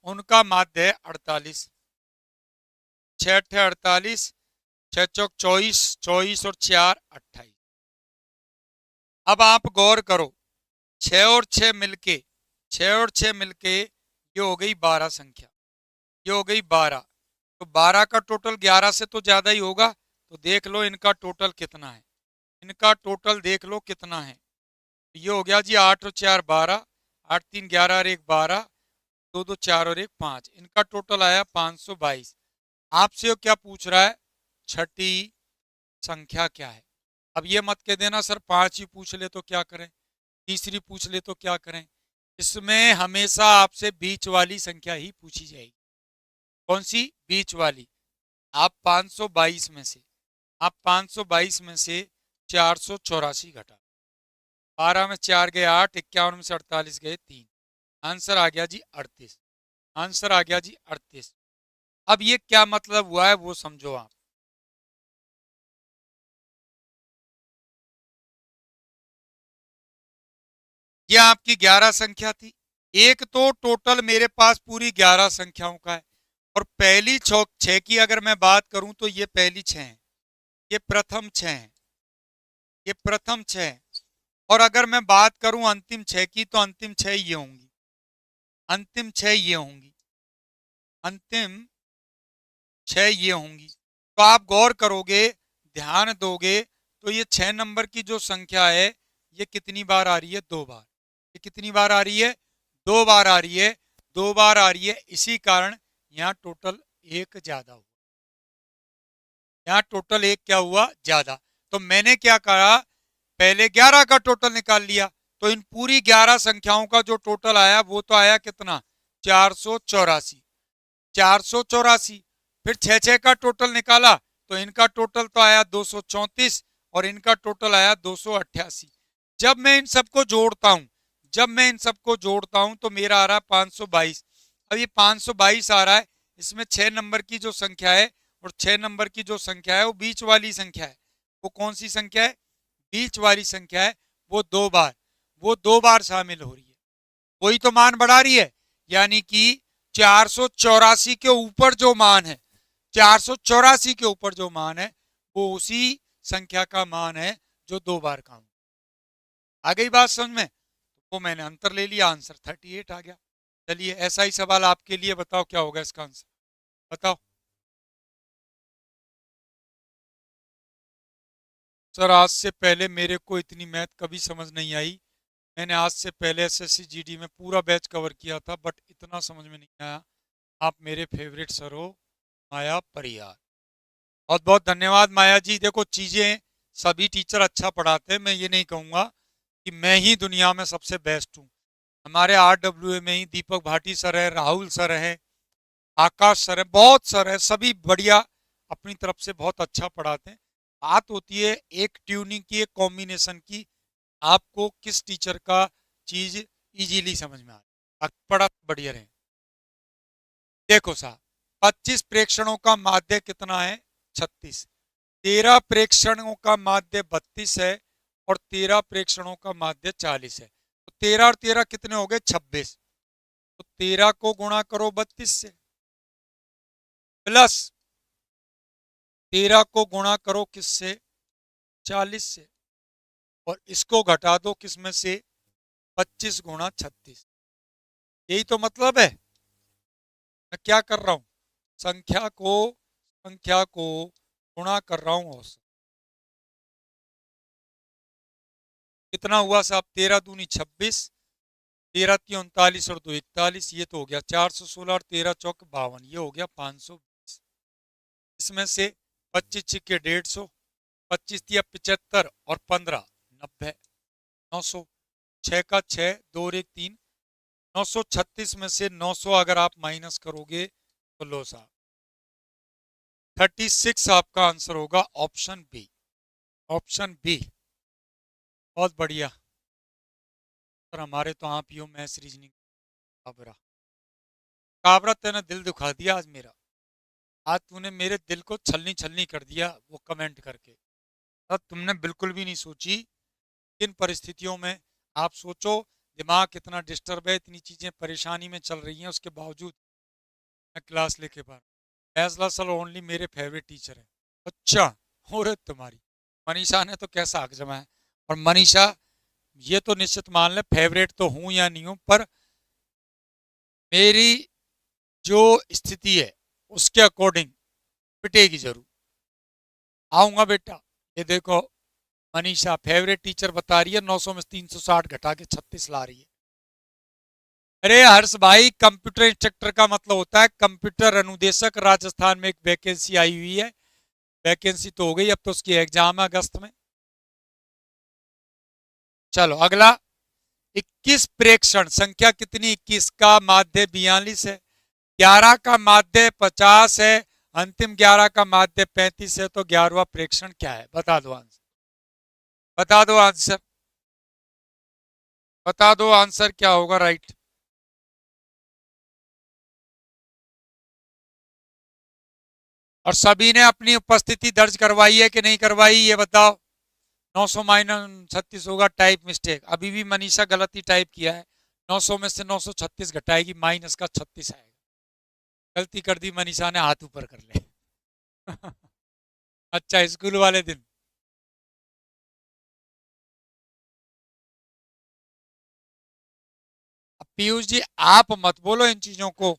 उनका माध्य 48। 6 अट्ठे 48, 6 चौक 24, 24 और 4 28। अब आप गौर करो, 6 और 6 मिलके, 6 और 6 मिलके ये हो गई 12 संख्या। ये हो गई 12। तो 12 का टोटल 11 से तो ज्यादा ही होगा। तो देख लो इनका टोटल कितना है। इनका टोटल देख लो कितना है। ये हो गया जी 8 और 4 12, 8 3 11 और 1 12, 2 2 4 और 1 5। इनका टोटल आया 522। आपसे वो क्या पूछ रहा है? छठी संख्या क्या है? अब ये मत कह देना सर 5 ही पूछ ले तो क्या करें, तीसरी पूछ ले तो क्या करें। इसमें हमेशा आपसे बीच वाली संख्या ही पूछी जाएगी। कौन सी? बीच वाली। आप 522 में से, आप 522 में से 484 घटा, 12 में 4 गए 8, 51 में से 48 गए 3, आंसर आ गया जी 38। आंसर आ गया जी 38। अब ये क्या मतलब हुआ है वो समझो आप। ये आपकी 11 संख्या थी। एक तो टोटल मेरे पास पूरी 11 संख्याओं का है, और पहली 6 की अगर मैं बात करूं तो ये पहली 6 है, ये प्रथम 6 है। ये प्रथम 6 है। और अगर मैं बात करूं अंतिम 6 की, तो अंतिम 6 ये होंगी, अंतिम 6 ये होंगी, अंतिम 6 ये होंगी। तो आप गौर करोगे, ध्यान दोगे, तो ये 6 नंबर की जो संख्या है ये कितनी बार आ रही है? 2 बार। ये कितनी बार आ रही है? 2 बार आ रही है, 2 बार आ रही है। इसी कारण यहाँ टोटल 1 ज्यादा हुआ, यहाँ टोटल 1 क्या हुआ? ज्यादा। तो मैंने क्या करा, पहले 11 का टोटल निकाल लिया, तो इन पूरी 11 संख्याओं का जो टोटल आया वो तो आया कितना? 484। 484। फिर 6 का टोटल निकाला, तो इनका टोटल तो आया 234 और इनका टोटल आया 288। जब मैं इन सबको जोड़ता हूं, जब मैं इन सबको जोड़ता हूं तो मेरा आ रहा है 522। अब ये 522 आ रहा है, इसमें 6 नंबर की जो संख्या है और 6 नंबर की जो संख्या है वो बीच वाली संख्या है। वो कौन सी संख्या है? बीच वाली संख्या है। वो 2 बार, वो 2 बार शामिल हो रही है, वही तो मान बढ़ा रही है। यानी कि 484 के ऊपर जो मान है, 484 के ऊपर जो मान है वो उसी संख्या का मान है जो 2 बार का। आ गई बात समझ में? वो मैंने अंतर ले लिया, आंसर 38 आ गया। चलिए ऐसा ही सवाल आपके लिए, बताओ क्या होगा इसका आंसर, बताओ। सर आज से पहले मेरे को इतनी मैथ कभी समझ नहीं आई। मैंने आज से पहले एसएससी जीडी में पूरा बैच कवर किया था, बट इतना समझ में नहीं आया। आप मेरे फेवरेट सर हो, माया परियार। बहुत बहुत धन्यवाद माया जी। देखो चीजें सभी टीचर अच्छा पढ़ाते हैं, मैं ये नहीं कहूँगा कि मैं ही दुनिया में सबसे बेस्ट हूँ। हमारे RWA में ही दीपक भाटी सर है, राहुल सर है, आकाश सर है, बहुत सर है, सभी बढ़िया अपनी तरफ से बहुत अच्छा पढ़ाते हैं। बात होती है एक ट्यूनिंग की, एक कॉम्बिनेशन की, आपको किस टीचर का चीज इजीली समझ में आ रहा है, पढ़ा बढ़िया रहे। देखो साहब, 25 प्रेक्षणों का माध्य कितना है? 36। 13 प्रेक्षणों का माध्य 32 है और 13 प्रेक्षणों का माध्य 40 है। तो 13 और 13 कितने हो गए? 26। तो 13 को गुणा करो 32 से, प्लस 13 को गुणा करो किससे? 40 से, और इसको घटा दो किसमें से? 25 गुणा 36। यही तो मतलब है। मैं क्या कर रहा हूं? संख्या को गुणा कर रहा हूं औसत। कितना हुआ साहब? 13 दूनी 26, 13 की 39 और 2 41, ये तो हो गया 416 और 13 चौक 52, ये हो गया 520। इसमें से 25 छिक्के 150, 25 दिया 75 और 15 90, 900। 6 का 6, 2 और 1 3, 936 में से 900 अगर आप माइनस करोगे तो लो साहब 36 आपका आंसर होगा, ऑप्शन बी। ऑप्शन बी, बहुत बढ़िया सर। हमारे तो आप ही हो मैथ्स रीजनिंग काबरा। काबरा तेने दिल दुखा दिया आज मेरा, आज तूने मेरे दिल को छलनी छलनी कर दिया वो कमेंट करके। सर तुमने बिल्कुल भी नहीं सोची किन परिस्थितियों में, आप सोचो दिमाग कितना डिस्टर्ब है, इतनी चीजें परेशानी में चल रही हैं, उसके बावजूद मैं क्लास लेके पा रहा। फैसला सर ओनली मेरे फेवरेट टीचर है। अच्छा, और तुम्हारी मनीषा ने तो कैसा हक जमा है। और मनीषा ये तो निश्चित मान ले फेवरेट तो हूं या नहीं हूं, पर मेरी जो स्थिति है उसके अकॉर्डिंग पिटेगी जरूर। आऊंगा बेटा। ये देखो मनीषा फेवरेट टीचर बता रही है, 900 में 360 घटा के 36 ला रही है। अरे हर्ष भाई, कंप्यूटर इंस्ट्रक्टर का मतलब होता है कंप्यूटर अनुदेशक। राजस्थान में एक वैकेंसी आई हुई है, वैकेंसी तो हो गई, अब तो उसकी एग्जाम है अगस्त में। चलो अगला, 21 प्रेक्षण संख्या कितनी? 21 का माध्य 42 है, 11 का माध्य 50 है, अंतिम 11 का माध्य 35 है, तो 11वां प्रेक्षण क्या है? बता दो आंसर, बता दो आंसर, बता दो आंसर क्या होगा राइट। और सभी ने अपनी उपस्थिति दर्ज करवाई है कि नहीं करवाई, ये बताओ। 900 माइनस 36 होगा, टाइप मिस्टेक। अभी भी मनीषा गलत ही टाइप किया है, 900 में से 936 घटाएगी, माइनस का 36 आएगा। गलती कर दी मनीषा ने, हाथ ऊपर कर ले। अच्छा स्कूल वाले दिन पीयूष जी आप मत बोलो इन चीजों को,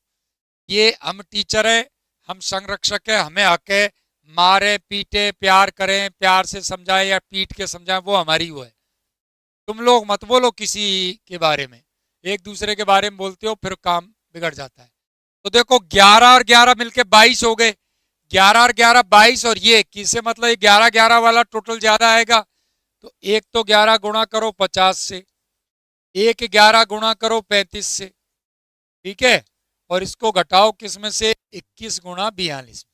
ये हम टीचर है, हम संरक्षक है, हमें हक है मारे पीटे प्यार करें, प्यार से समझाएं या पीट के समझाएं, वो हमारी वो है। तुम लोग मत बोलो किसी के बारे में, एक दूसरे के बारे में बोलते हो फिर काम बिगड़ जाता है। तो देखो 11 और 11 मिलके 22 हो गए, 11 और 11 22, और ये किससे मतलब ये 11 11 वाला टोटल ज्यादा आएगा, तो एक तो 11 गुणा करो 50 से, एक 11 गुणा करो 35 से, ठीक है, और इसको घटाओ किसमें से, 21 गुणा 42।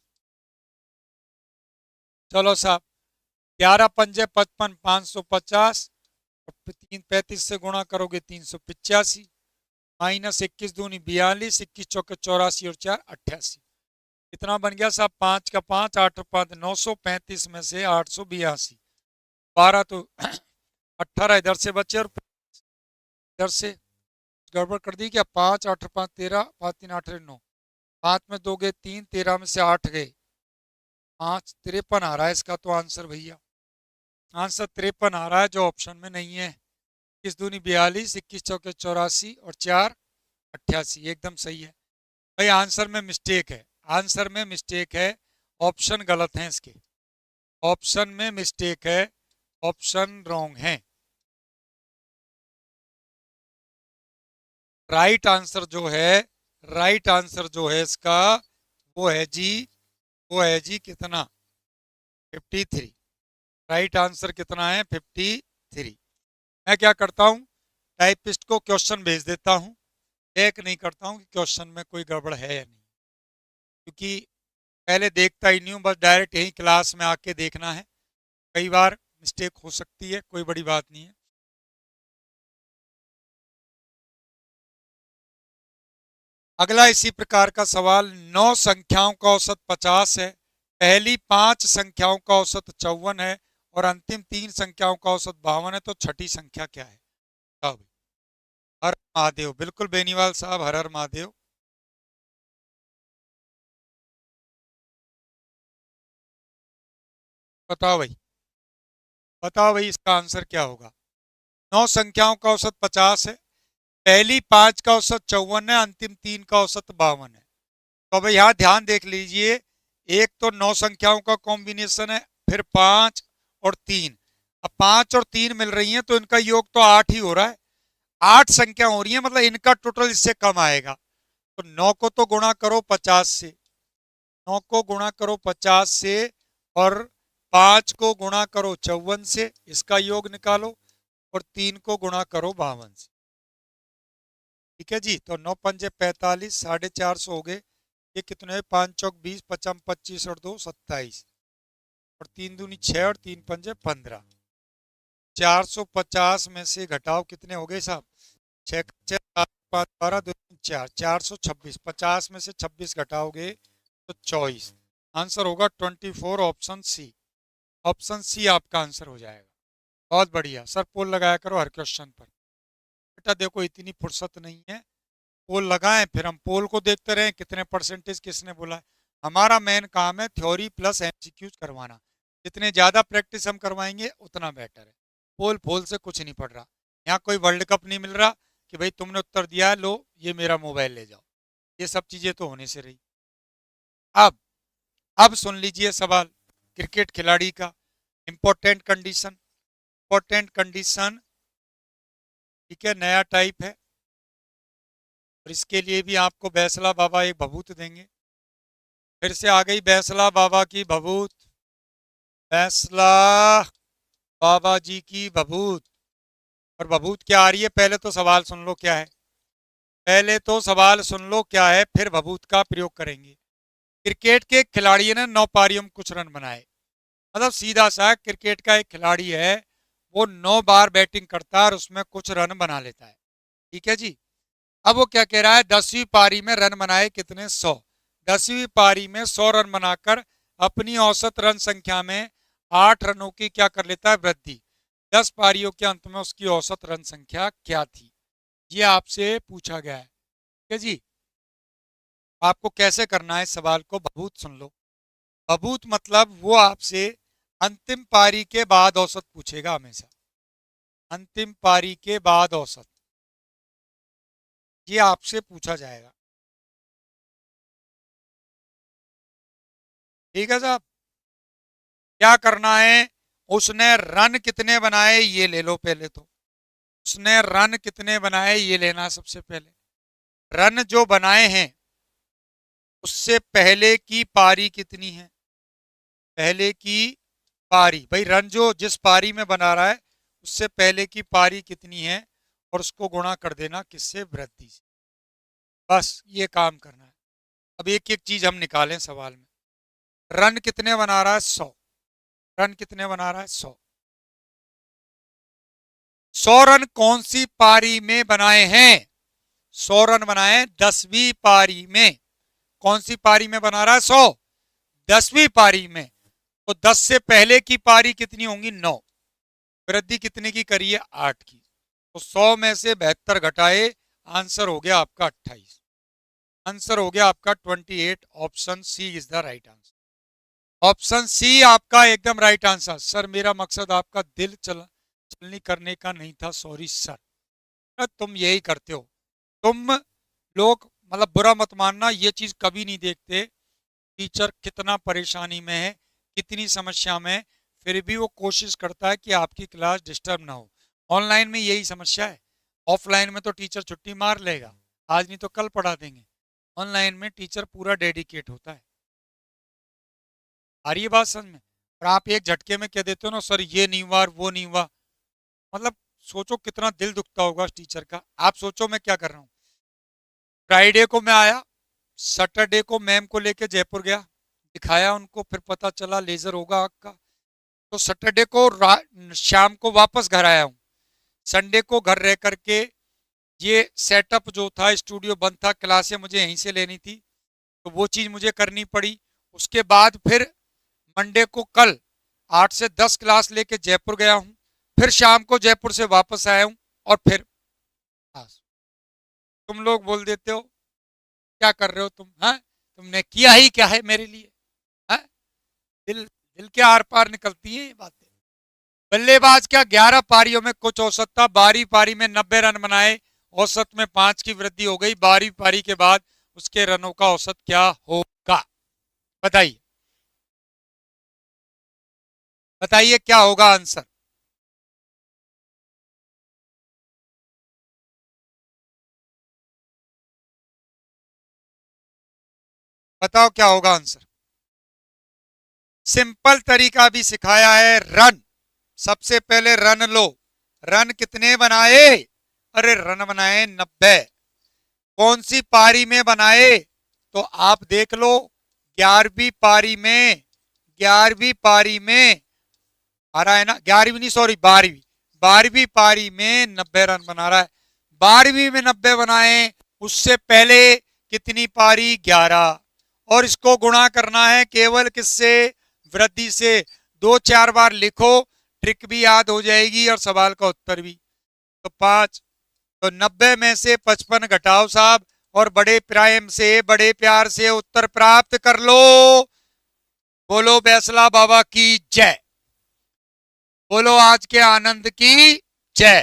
चलो साहब 11 पंजे 55, 550, और 35 से गुणा करोगे 385, माइनस 21 दूनी 42, 21 चौके 84 और 4 88। कितना बन गया साहब, 5 का 5, 8 और 5 935 में से 882, 12 तो 18 इधर से बचे और इधर से गड़बड़ कर दी क्या, 5 8 5 13, 5 3 8 9, 5 में 2 गए 3, 13 में से 8 गए 5, 53 आ रहा है इसका तो आंसर भैया, आंसर 53 आ रहा है जो ऑप्शन में नहीं है। 21 दूनी 42, 21 चौके 84 और 4 88, एकदम सही है भाई। आंसर में मिस्टेक है, आंसर में मिस्टेक है, ऑप्शन गलत है इसके, ऑप्शन में मिस्टेक है, ऑप्शन रॉन्ग है। राइट आंसर जो है, राइट आंसर जो है इसका वो है जी, वो है जी कितना, 53। राइट आंसर कितना है, 53। मैं क्या करता हूँ, टाइपिस्ट को क्वेश्चन भेज देता हूँ, चेक नहीं करता हूँ कि क्वेश्चन में कोई गड़बड़ है या नहीं, क्योंकि पहले देखता ही नहीं हूँ, बस डायरेक्ट यही क्लास में आके देखना है। कई बार मिस्टेक हो सकती है, कोई बड़ी बात नहीं है। अगला इसी प्रकार का सवाल, 9 संख्याओं का औसत 50 है, पहली 5 संख्याओं का औसत 54 है और अंतिम 3 संख्याओं का औसत 52 है, तो छठी संख्या क्या है। अब हर महादेव, बिल्कुल बेनीवाल साहब, हर हर महादेव। बताओ भाई, बताओ भाई इसका आंसर क्या होगा। 9 संख्याओं का औसत 50 है, पहली 5 का औसत 54 है, अंतिम 3 का औसत 52 है। तो भाई यहाँ ध्यान देख लीजिए, एक तो 9 संख्याओं का कॉम्बिनेशन है, फिर 5 और 3, अब 5 और 3 मिल रही हैं तो इनका योग तो 8 ही हो रहा है, 8 संख्या हो रही है, मतलब इनका टोटल इससे कम आएगा। तो 9 को तो गुणा करो 50 से, 9 को गुणा करो 50 से, और 5 को गुणा करो 54 से, इसका योग निकालो, और 3 को गुणा करो 52 से। ठीक है जी, तो 9 पंजे 45, 450 हो गए, ये कितने, 5 चौक 20, 55 25 और 2 27, और 3 दूनी 6 और 3 पंजे 15। 450 में से घटाओ कितने हो गए साहब, 6 5 12 2 4, 426, 50 में से 26 घटाओगे तो 24, आंसर होगा 24, ऑप्शन सी। ऑप्शन सी आपका आंसर हो जाएगा। बहुत बढ़िया सर, पोल लगाया करो हर क्वेश्चन पर। बेटा देखो इतनी फुर्सत नहीं है, पोल लगाएं फिर हम पोल को देखते रहें कितने परसेंटेज किसने बोला है। हमारा मेन काम है थ्योरी प्लस एमसीक्यूज करवाना, जितने ज़्यादा प्रैक्टिस हम करवाएंगे उतना बेटर है। पोल पोल से कुछ नहीं पड़ रहा, यहाँ कोई वर्ल्ड कप नहीं मिल रहा कि भाई तुमने उत्तर दिया है लो ये मेरा मोबाइल ले जाओ, ये सब चीज़ें तो होने से रही। अब अब सुन लीजिए सवाल क्रिकेट खिलाड़ी का, इंपॉर्टेंट कंडीशन, इंपॉर्टेंट कंडीशन, ठीक है, नया टाइप है, और इसके लिए भी आपको बैसला बाबा एक भभूत देंगे। फिर से आ गई बैसला बाबा की भभूत, बैसला बाबा जी की भभूत। और भभूत क्या आ रही है, पहले तो सवाल सुन लो क्या है, पहले तो सवाल सुन लो क्या है, फिर भभूत का प्रयोग करेंगे। क्रिकेट के खिलाड़ी ने 9 पारियों में कुछ रन बनाए, मतलब सीधा सा क्रिकेट का एक खिलाड़ी है वो 9 बार बैटिंग करता है और उसमें कुछ रन बना लेता है, ठीक है जी। अब वो क्या कह रहा है, 10वीं पारी में रन बनाए कितने, 100, 10वीं पारी में 100 रन बनाकर अपनी औसत रन संख्या में 8 रनों की क्या कर लेता है, वृद्धि। 10 पारियों के अंत में उसकी औसत रन संख्या क्या थी, ये आपसे पूछा गया है, ठीक है जी। आपको कैसे करना है इस सवाल को, भभूत सुन लो। भभूत मतलब वो आपसे अंतिम पारी के बाद औसत पूछेगा हमेशा, अंतिम पारी के बाद औसत, ये आपसे पूछा जाएगा। ठीक है साहब, क्या करना है, उसने रन कितने बनाए ये ले लो पहले तो। उसने रन कितने बनाए ये लेना सबसे पहले। रन जो बनाए हैं उससे पहले की पारी कितनी है, पहले की पारी, भाई रन जो जिस पारी में बना रहा है उससे पहले की पारी कितनी है और उसको गुणा कर देना किससे, वृद्धि से। बस ये काम करना है। अब एक एक चीज हम निकालें सवाल में। रन कितने बना रहा है, 100। रन कितने बना रहा है, 100। 100 रन कौन सी पारी में बनाए हैं, 100 रन बनाए 10वीं पारी में। कौन सी पारी में बना रहा है 100, 10वीं पारी में। तो 10 से पहले की पारी कितनी होंगी, 9। वृद्धि कितने की करी है, 8 की। तो 100 में से 72 घटाए, आंसर हो गया आपका 28। आंसर हो गया आपका 28। Option C is the right answer. Option C आपका एकदम राइट आंसर। सर मेरा मकसद आपका दिल चलनी करने का नहीं था, सॉरी सर। तुम यही करते हो, तुम लोग मतलब बुरा मत मानना, ये चीज कभी नहीं देखते टीचर कितना परेशानी में है, कितनी समस्या में है, फिर भी वो कोशिश करता है कि आपकी क्लास डिस्टर्ब ना हो। ऑनलाइन में यही समस्या है, ऑफलाइन में तो टीचर छुट्टी मार लेगा, आज नहीं तो कल पढ़ा देंगे। ऑनलाइन में टीचर पूरा डेडिकेट होता है। आ रही है बात समझ में? और आप एक झटके में कह देते हो ना सर ये नहीं हुआ वो नहीं हुआ, मतलब सोचो कितना दिल दुखता होगा उस टीचर का। आप सोचो मैं क्या कर रहा हूँ, फ्राइडे को मैं आया, सैटरडे को मैम को लेके जयपुर गया, दिखाया उनको, फिर पता चला लेजर होगा आँख का। तो सैटरडे को शाम को वापस घर आया हूँ, संडे को घर रह करके ये सेटअप जो था, स्टूडियो बंद था, क्लासें मुझे यहीं से लेनी थी तो वो चीज़ मुझे करनी पड़ी। उसके बाद फिर मंडे को कल 8 से 10 क्लास लेके जयपुर गया हूँ, फिर शाम को जयपुर से वापस आया हूँ और फिर तुम लोग बोल देते हो क्या कर रहे हो तुम, हाँ तुमने किया ही क्या है मेरे लिए, हाँ दिल दिल के आर पार निकलती है ये बातें। बल्लेबाज क्या 11 पारियों में कुछ औसत था, 12वीं पारी में 90 रन बनाए, औसत में 5 की वृद्धि हो गई। 12वीं पारी के बाद उसके रनों का औसत क्या होगा, बताइए बताइए क्या होगा आंसर। बताओ क्या होगा आंसर। सिंपल तरीका भी सिखाया है, रन। सबसे पहले रन लो, रन कितने बनाए, अरे रन बनाए 90। कौन सी पारी में बनाए, तो आप देख लो 11वीं पारी में, 11वीं पारी में आ रहा है ना, 11वीं नहीं सॉरी 12वीं, 12वीं पारी में 90 रन बना रहा है। 12वीं में 90 बनाए, उससे पहले कितनी पारी, 11, और इसको गुणा करना है केवल किससे, वृद्धि से। 2-4 बार लिखो, ट्रिक भी याद हो जाएगी और सवाल का उत्तर भी। तो 5, तो 90 में से 55 घटाओ साहब, और बड़े प्रेम से बड़े प्यार से उत्तर प्राप्त कर लो। बोलो बैसला बाबा की जय, बोलो आज के आनंद की जय,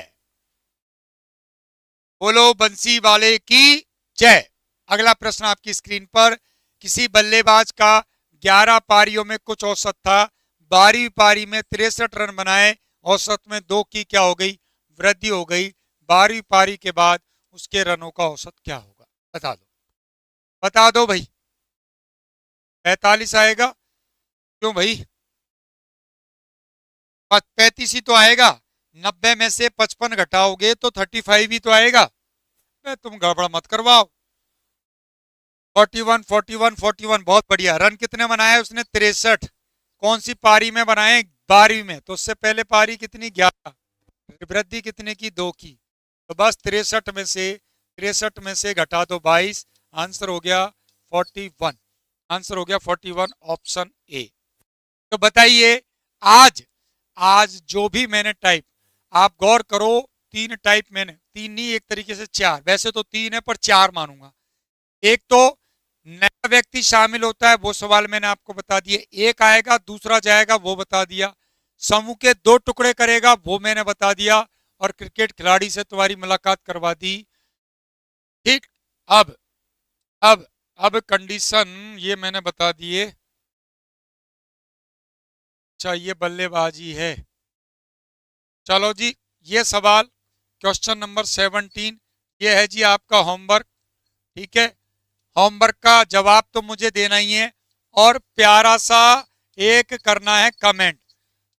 बोलो बंसी वाले की जय। अगला प्रश्न आपकी स्क्रीन पर, किसी बल्लेबाज का 11 पारियों में कुछ औसत था, 12वीं पारी में 63 रन बनाए, औसत में 2 की क्या हो गई, वृद्धि हो गई। 12वीं पारी के बाद उसके रनों का औसत क्या होगा, बता दो, बता दो भाई। 45 आएगा, क्यों भाई, 35 ही तो आएगा। 90 में से 55 घटाओगे तो 35 ही तो आएगा। तुम गड़बड़ मत करवाओ। 41 41 41, बहुत बढ़िया। रन कितने बनाए उसने, 63। कौन सी पारी में बनाए, 12वीं में, तो उससे पहले पारी कितनी, 11। वृद्धि कितने की, 2 की। तो बस 63 में से घटा दो 22, आंसर हो गया 41। आंसर हो गया 41, ऑप्शन ए। तो बताइए आज, आज जो भी मैंने टाइप, आप गौर करो, 3 टाइप मैंने, 3 नहीं एक तरीके से 4, वैसे तो 3 है पर 4 मानूंगा। एक तो नया व्यक्ति शामिल होता है, वो सवाल मैंने आपको बता दिए। एक आएगा दूसरा जाएगा, वो बता दिया। समूह के 2 टुकड़े करेगा, वो मैंने बता दिया। और क्रिकेट खिलाड़ी से तुम्हारी मुलाकात करवा दी। ठीक। अब अब अब कंडीशन ये मैंने बता दिए। अच्छा, ये बल्लेबाजी है। चलो जी, ये सवाल क्वेश्चन नंबर 17 ये है जी आपका होमवर्क। ठीक है, होमवर्क का जवाब तो मुझे देना ही है और प्यारा सा एक करना है कमेंट,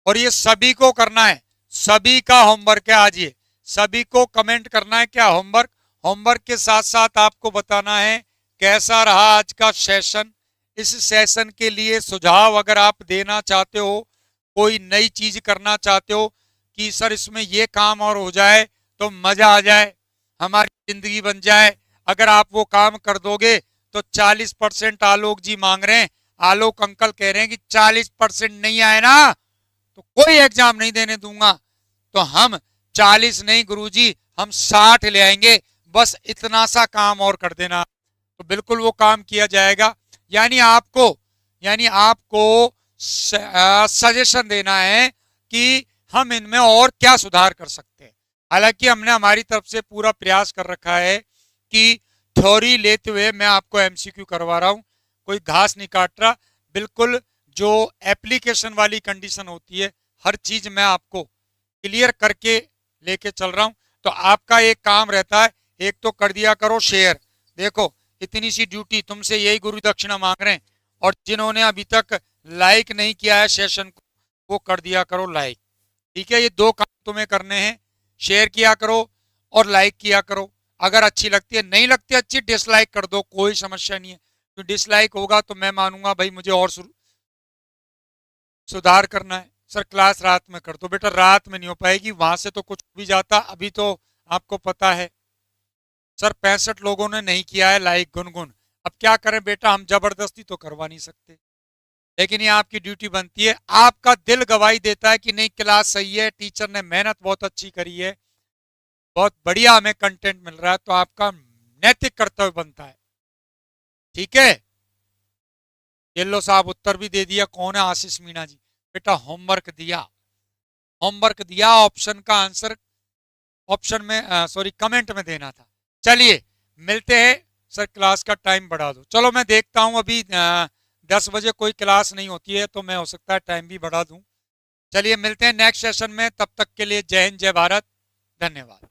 और ये सभी को करना है, सभी का होमवर्क है आज ये, सभी को कमेंट करना है क्या होमवर्क। होमवर्क के साथ साथ आपको बताना है कैसा रहा आज का सेशन। इस सेशन के लिए सुझाव अगर आप देना चाहते हो, कोई नई चीज करना चाहते हो कि सर इसमें ये काम और हो जाए तो मजा आ जाए, हमारी जिंदगी बन जाए, अगर आप वो काम कर दोगे तो 40% आलोक जी मांग रहे हैं, आलोक अंकल कह रहे हैं कि 40% नहीं आए ना तो कोई एग्जाम नहीं देने दूंगा। तो हम 40 नहीं गुरुजी, हम 60 ले आएंगे, बस इतना सा काम और कर देना, तो बिल्कुल वो काम किया जाएगा। यानी आपको सजेशन देना है कि हम इनमें और क्या सुधार कर सकते हैं। हालांकि हमने हमारी तरफ से पूरा प्रयास कर रखा है कि थ्योरी लेते हुए मैं आपको एमसीक्यू करवा रहा हूं, कोई घास नहीं काट रहा, बिल्कुल जो एप्लीकेशन वाली कंडीशन होती है हर चीज मैं आपको क्लियर करके लेके चल रहा हूं। तो आपका एक काम रहता है, एक तो कर दिया करो शेयर, देखो इतनी सी ड्यूटी, तुमसे यही गुरु दक्षिणा मांग रहे हैं, और जिन्होंने अभी तक लाइक नहीं किया है सेशन को वो कर दिया करो लाइक। ठीक है, ये दो काम तुम्हें करने हैं, शेयर किया करो और लाइक किया करो। अगर अच्छी लगती है, नहीं लगती अच्छी डिसलाइक कर दो, कोई समस्या नहीं है, तो डिसलाइक होगा तो मैं मानूंगा भाई मुझे और सुधार करना है। सर क्लास रात में कर दो, बेटा रात में नहीं हो पाएगी, वहां से तो कुछ भी जाता, अभी तो आपको पता है। सर 65 लोगों ने नहीं किया है लाइक गुनगुन, अब क्या करें बेटा, हम जबरदस्ती तो करवा नहीं सकते, लेकिन ये आपकी ड्यूटी बनती है, आपका दिल गवाही देता है कि नहीं क्लास सही है, टीचर ने मेहनत बहुत अच्छी करी है, बहुत बढ़िया हमें कंटेंट मिल रहा है, तो आपका नैतिक कर्तव्य बनता है। ठीक है, येल्लो साहब उत्तर भी दे दिया, कौन है, आशीष मीणा जी, बेटा होमवर्क दिया, होमवर्क दिया, ऑप्शन का आंसर ऑप्शन में सॉरी कमेंट में देना था। चलिए मिलते हैं, सर क्लास का टाइम बढ़ा दो, चलो मैं देखता हूं, अभी 10 बजे कोई क्लास नहीं होती है तो मैं हो सकता है टाइम भी बढ़ा दूं। चलिए मिलते हैं नेक्स्ट सेशन में, तब तक के लिए जय हिंद जय भारत, धन्यवाद।